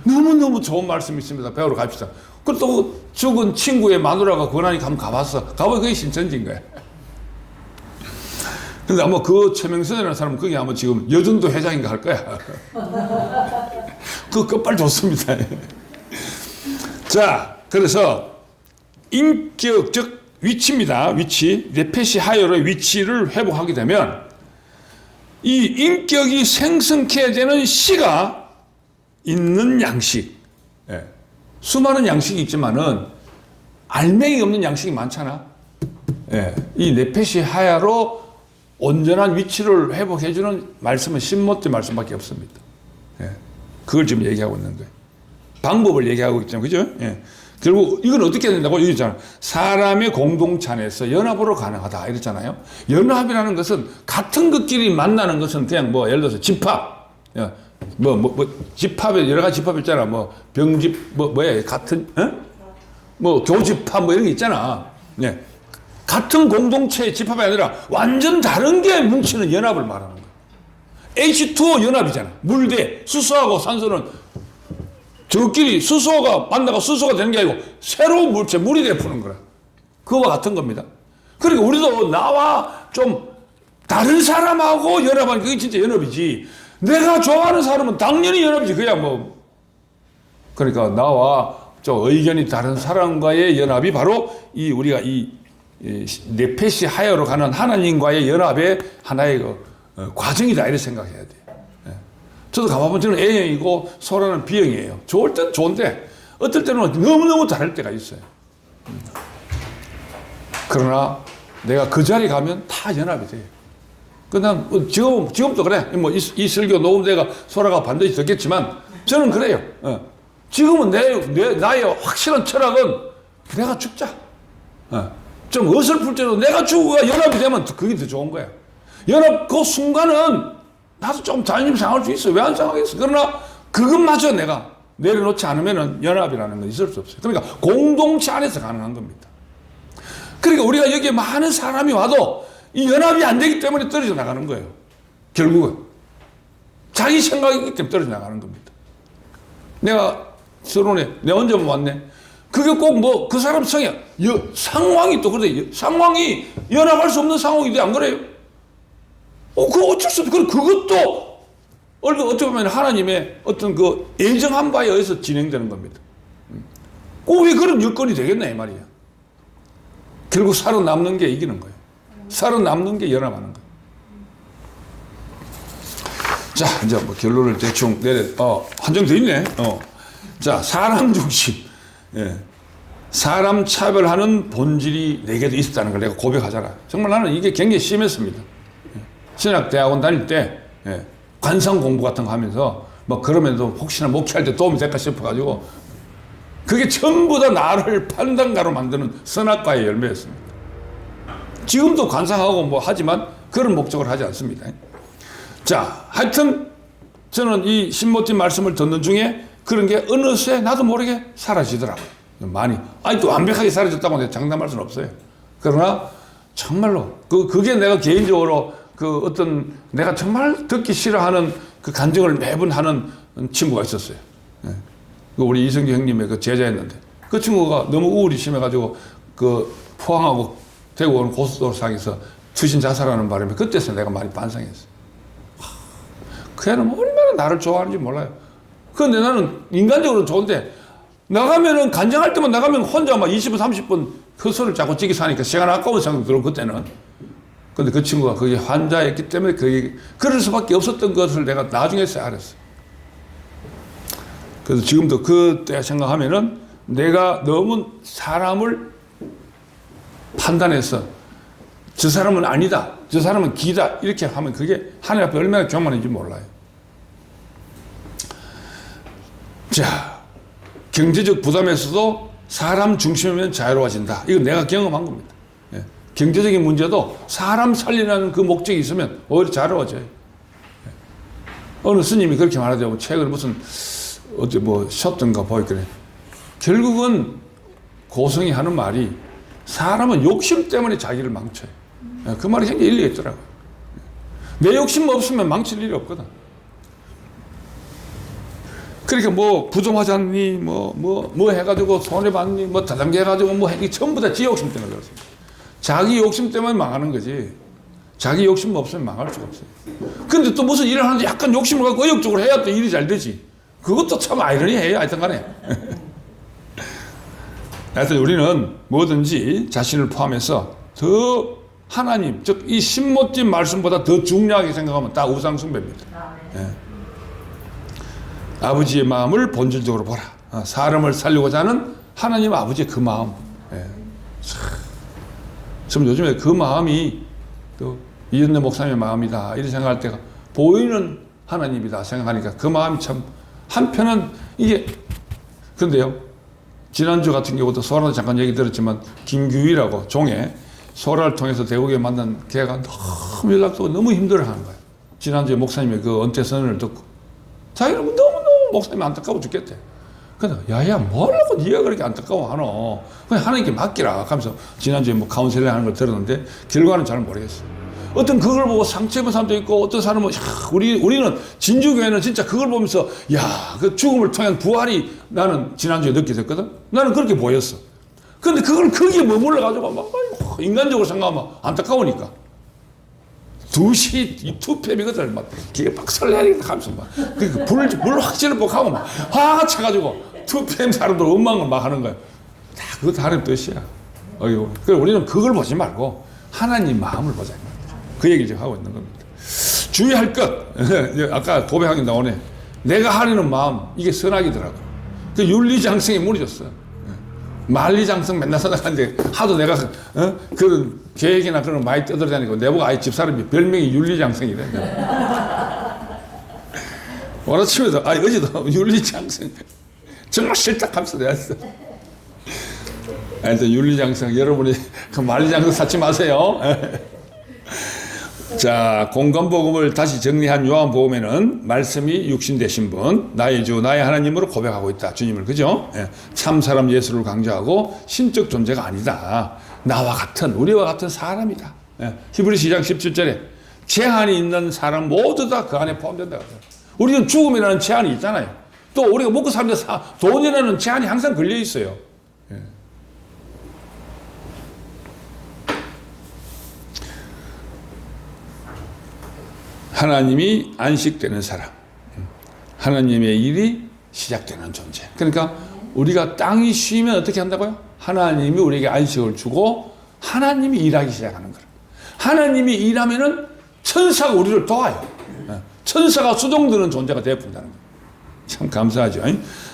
너무너무 좋은 말씀이 있습니다. 배우러 갑시다. 그리고 또 죽은 친구의 마누라가 권한이 가면 가봤어. 가보니 그게 신천지인 거야. 근데 아마 그 최명선이라는 사람은 거기 아마 지금 여전도 회장인가 할 거야. 그 끝발 좋습니다. 자, 그래서 인격적 위치입니다. 위치. 네페시 하열의 위치를 회복하게 되면 이 인격이 생성케 되는 시가 있는 양식. 예. 수많은 양식이 있지만은 알맹이 없는 양식이 많잖아. 예. 이 네페시 하야로 온전한 위치를 회복해주는 말씀은 신모티 말씀밖에 없습니다. 예. 그걸 지금 얘기하고 있는 거예요. 방법을 얘기하고 있잖아요. 그죠? 예. 결국 이건 어떻게 된다고? 여기 있잖아. 사람의 공동체 안에서 연합으로 가능하다. 이랬잖아요. 연합이라는 것은 같은 것끼리 만나는 것은 그냥 뭐 예를 들어서 집합. 집합에 여러 가지 집합 있잖아. 뭐 병집, 뭐야. 같은, 뭐 교집합 뭐 이런 게 있잖아. 예. 같은 공동체의 집합이 아니라 완전 다른 게 뭉치는 연합을 말하는 거야. H2O 연합이잖아. 물 대 수소하고 산소는 저끼리 수소가 만나가 수소가 되는 게 아니고 새로운 물체, 물이 돼 푸는 거라. 그거와 같은 겁니다. 그러니까 우리도 나와 좀 다른 사람하고 연합하는 그게 진짜 연합이지. 내가 좋아하는 사람은 당연히 연합이지. 그냥 뭐. 그러니까 나와 좀 의견이 다른 사람과의 연합이 바로 우리가 네페시 하여로 가는 하나님과의 연합의 하나의 과정이다. 이렇게 생각해야 돼. 저도 가봐보면 저는 A형이고 소라는 B형이에요. 좋을 땐 좋은데 어떨 때는 너무너무 다를 때가 있어요. 그러나 내가 그 자리에 가면 다 연합이 돼요. 그냥 지금도 그래. 뭐 이 설교 녹음대가 소라가 반드시 듣겠지만 저는 그래요. 지금은 나의 확실한 철학은 내가 죽자. 좀 어설플 때도 내가 죽고 연합이 되면 그게 더 좋은 거야. 연합 그 순간은 나도 좀 자존심 상할 수 있어. 왜 안 상하겠어? 그러나 그것마저 내가 내려놓지 않으면 연합이라는 건 있을 수 없어요. 그러니까 공동체 안에서 가능한 겁니다. 그러니까 우리가 여기에 많은 사람이 와도 이 연합이 안 되기 때문에 떨어져 나가는 거예요. 결국은. 자기 생각이기 때문에 떨어져 나가는 겁니다. 내가 서론에 내가 언제 왔네. 그게 꼭 뭐 그 사람 성향, 상황이 또 그래. 상황이 연합할 수 없는 상황이 돼. 안 그래요? 그거 어쩔 수 없어. 그것도 어떻게 보면 하나님의 어떤 그 예정한 바에 의해서 진행되는 겁니다. 왜 그런 여건이 되겠나 이 말이야. 결국 살아남는 게 이기는 거예요. 살아남는 게 연합하는 거예요. 자, 이제 뭐 결론을 대충 한정 더 있네. 자, 사람 중심. 예. 사람 차별하는 본질이 내게도 있었다는 걸 내가 고백하잖아. 정말 나는 이게 굉장히 심했습니다. 신학대학원 다닐 때 관상 공부 같은 거 하면서 뭐 그러면서 혹시나 목회할 때 도움이 될까 싶어가지고 그게 전부 다 나를 판단가로 만드는 선악과의 열매였습니다. 지금도 관상하고 뭐 하지만 그런 목적을 하지 않습니다. 자, 하여튼 저는 이 신모티 말씀을 듣는 중에 그런 게 어느새 나도 모르게 사라지더라고요. 많이. 또 완벽하게 사라졌다고 내가 장담할 수는 없어요. 그러나 정말로 그게 내가 개인적으로 내가 정말 듣기 싫어하는 그 간증을 매번 하는 친구가 있었어요. 우리 이성규 형님의 그 제자였는데 그 친구가 너무 우울이 심해가지고 포항하고 대구 오는 고속도로상에서 투신 자살하는 바람에 그때서 내가 많이 반성했어요. 그 애는 얼마나 나를 좋아하는지 몰라요. 그런데 나는 인간적으로는 좋은데 나가면은 간증할 때만 나가면 혼자 막 20분 30분 헛소리를 자꾸 찌기 사니까 시간 아까운 생각이 들어 그때는. 근데 그 친구가 그게 환자였기 때문에 그럴 수밖에 없었던 것을 내가 나중에서 알았어. 그래서 지금도 그때 생각하면은 내가 너무 사람을 판단해서 저 사람은 아니다, 저 사람은 기다 이렇게 하면 그게 하늘 앞에 얼마나 교만한지 몰라요. 자, 경제적 부담에서도 사람 중심이면 자유로워진다. 이거 내가 경험한 겁니다. 예. 경제적인 문제도 사람 살리는 그 목적이 있으면 오히려 자유로워져요. 예. 어느 스님이 그렇게 말하죠. 최근에 무슨 어디 뭐 쉬었던가 보이길래 결국은 고성이 하는 말이 사람은 욕심 때문에 자기를 망쳐요. 예. 그 말이 굉장히 일리가 있더라고요. 내 욕심 없으면 망칠 일이 없거든. 그러니까 뭐 부정하지 않니, 뭐 해가지고 손해받니, 뭐 다단계 해가지고 뭐 해, 전부 다 지 욕심 때문에 그렇습니다. 자기 욕심 때문에 망하는 거지. 자기 욕심 없으면 망할 수가 없어요. 근데 또 무슨 일을 하는데 약간 욕심을 갖고 의욕적으로 해야 또 일이 잘 되지. 그것도 참 아이러니해요. 하여튼 간에. 하여튼 우리는 뭐든지 자신을 포함해서 더 하나님, 즉 이 신모집 말씀보다 더 중요하게 생각하면 다 우상숭배입니다. 예. 아버지의 마음을 본질적으로 보라. 사람을 살리고자 하는 하나님 아버지의 그 마음. 예. 참 요즘에 그 마음이 또 이은혜 목사님의 마음이다 이렇게 생각할 때가 보이는 하나님이다 생각하니까 그 마음이 참 한편은 이게 그런데요. 지난주 같은 경우도 소라도 잠깐 얘기 들었지만 김규희라고 종에 소라를 통해서 대구에 만난 걔가 너무 연락도 너무 힘들어하는 거예요. 지난주에 목사님의 그 은퇴 선언을 듣고 자기는 너무너무 목사님이 안타까워 죽겠대. 근데 야야 뭐라고 네가 그렇게 안타까워하노. 그냥 하나님께 맡기라 하면서 지난주에 뭐 카운셀링 하는 걸 들었는데 결과는 잘 모르겠어요. 어떤 그걸 보고 상처입은 사람도 있고 어떤 사람은 우리는 진주교회는 진짜 그걸 보면서 그 죽음을 통한 부활이 나는 지난주에 느껴졌거든. 나는 그렇게 보였어. 근데 그걸 거기에 머물러가지고 막 인간적으로 생각하면 안타까우니까 2시 이 투팸이거든. 막 기가 막 설레니까 하면서 막 불 확실히 복하고 막 화가 차가지고 투팸 사람들 원망을 막 하는 거야. 다 그것도 하나님 뜻이야. 어이구. 그래서 우리는 그걸 보지 말고 하나님 마음을 보자. 그 얘기를 지금 하고 있는 겁니다. 주의할 것. 아까 고백하기 나오네. 내가 하려는 마음 이게 선악이더라고. 그 윤리장성이 무너졌어. 만리장성 맨날 생각하는데 하도 내가 그런 계획이나 그런 거 많이 떠들다니고 내보고 아예 집사람이 별명이 윤리장성이래. 오늘 아침에도 어제도 윤리장성 정말 싫다 하면서 내가 했어. 하여튼 윤리장성 여러분이 그 만리장성 찾지 마세요. 자, 공간복음을 다시 정리한 요한복음에는 말씀이 육신 되신 분, 나의 주, 나의 하나님으로 고백하고 있다. 주님을, 그죠? 예. 참 사람 예수를 강조하고 신적 존재가 아니다. 나와 같은, 우리와 같은 사람이다. 예. 히브리서 2장 17절에 제한이 있는 사람 모두 다 그 안에 포함된다. 우리는 죽음이라는 제한이 있잖아요. 또 우리가 먹고 사는데 돈이라는 제한이 항상 걸려 있어요. 예. 하나님이 안식되는 사람, 하나님의 일이 시작되는 존재. 그러니까 우리가 땅이 쉬면 어떻게 한다고요? 하나님이 우리에게 안식을 주고 하나님이 일하기 시작하는 거예요. 하나님이 일하면은 천사가 우리를 도와요. 천사가 수종드는 존재가 되어본다는 거예요. 참 감사하죠.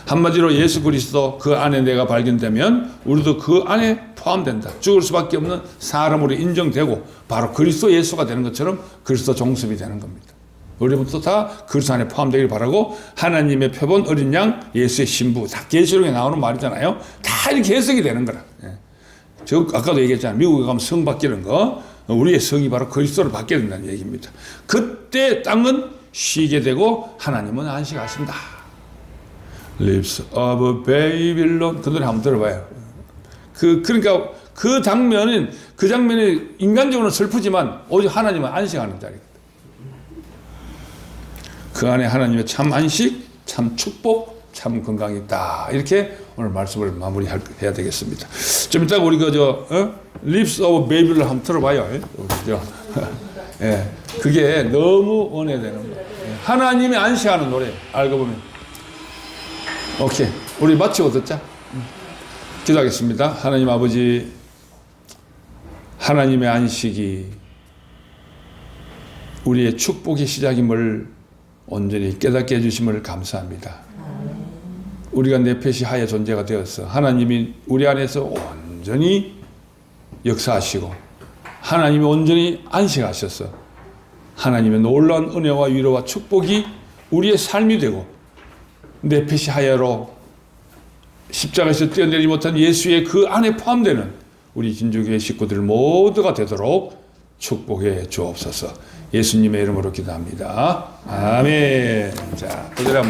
한마디로 예수 그리스도 그 안에 내가 발견되면 우리도 그 안에 포함된다. 죽을 수밖에 없는 사람으로 인정되고 바로 그리스도 예수가 되는 것처럼 그리스도 종습이 되는 겁니다. 우리부터 다 그리스도 안에 포함되길 바라고 하나님의 표본 어린 양 예수의 신부 다 계시록에 나오는 말이잖아요. 다 이렇게 해석이 되는 거라. 저 아까도 얘기했잖아요. 미국에 가면 성 바뀌는 거 우리의 성이 바로 그리스도를 받게 된다는 얘기입니다. 그때 땅은 쉬게 되고 하나님은 안식하신다. Lips of Babylon 그 노래 한번 들어봐요. 그러니까 그 장면이 인간적으로는 슬프지만 오직 하나님은 안식하는 자리입니다. 그 안에 하나님의 참 안식, 참 축복, 참 건강이 있다. 이렇게 오늘 말씀을 마무리해야 되겠습니다. 좀 이따가 우리 Lips of Babylon 한번 들어봐요. 예, 그게 너무 은혜되는 거예요. 하나님이 안식하는 노래 알고 보면. 오케이, 우리 마치고 듣자. 기도하겠습니다. 하나님 아버지, 하나님의 안식이 우리의 축복의 시작임을 온전히 깨닫게 해주심을 감사합니다. 우리가 네페시 하에 존재가 되어서 하나님이 우리 안에서 온전히 역사하시고 하나님이 온전히 안식하셔서 하나님의 놀라운 은혜와 위로와 축복이 우리의 삶이 되고 네페시 하야로 십자가에서 뛰어내리지 못한 예수의 그 안에 포함되는 우리 진주교회 식구들 모두가 되도록 축복해 주옵소서. 예수님의 이름으로 기도합니다. 아멘. 자, 그대로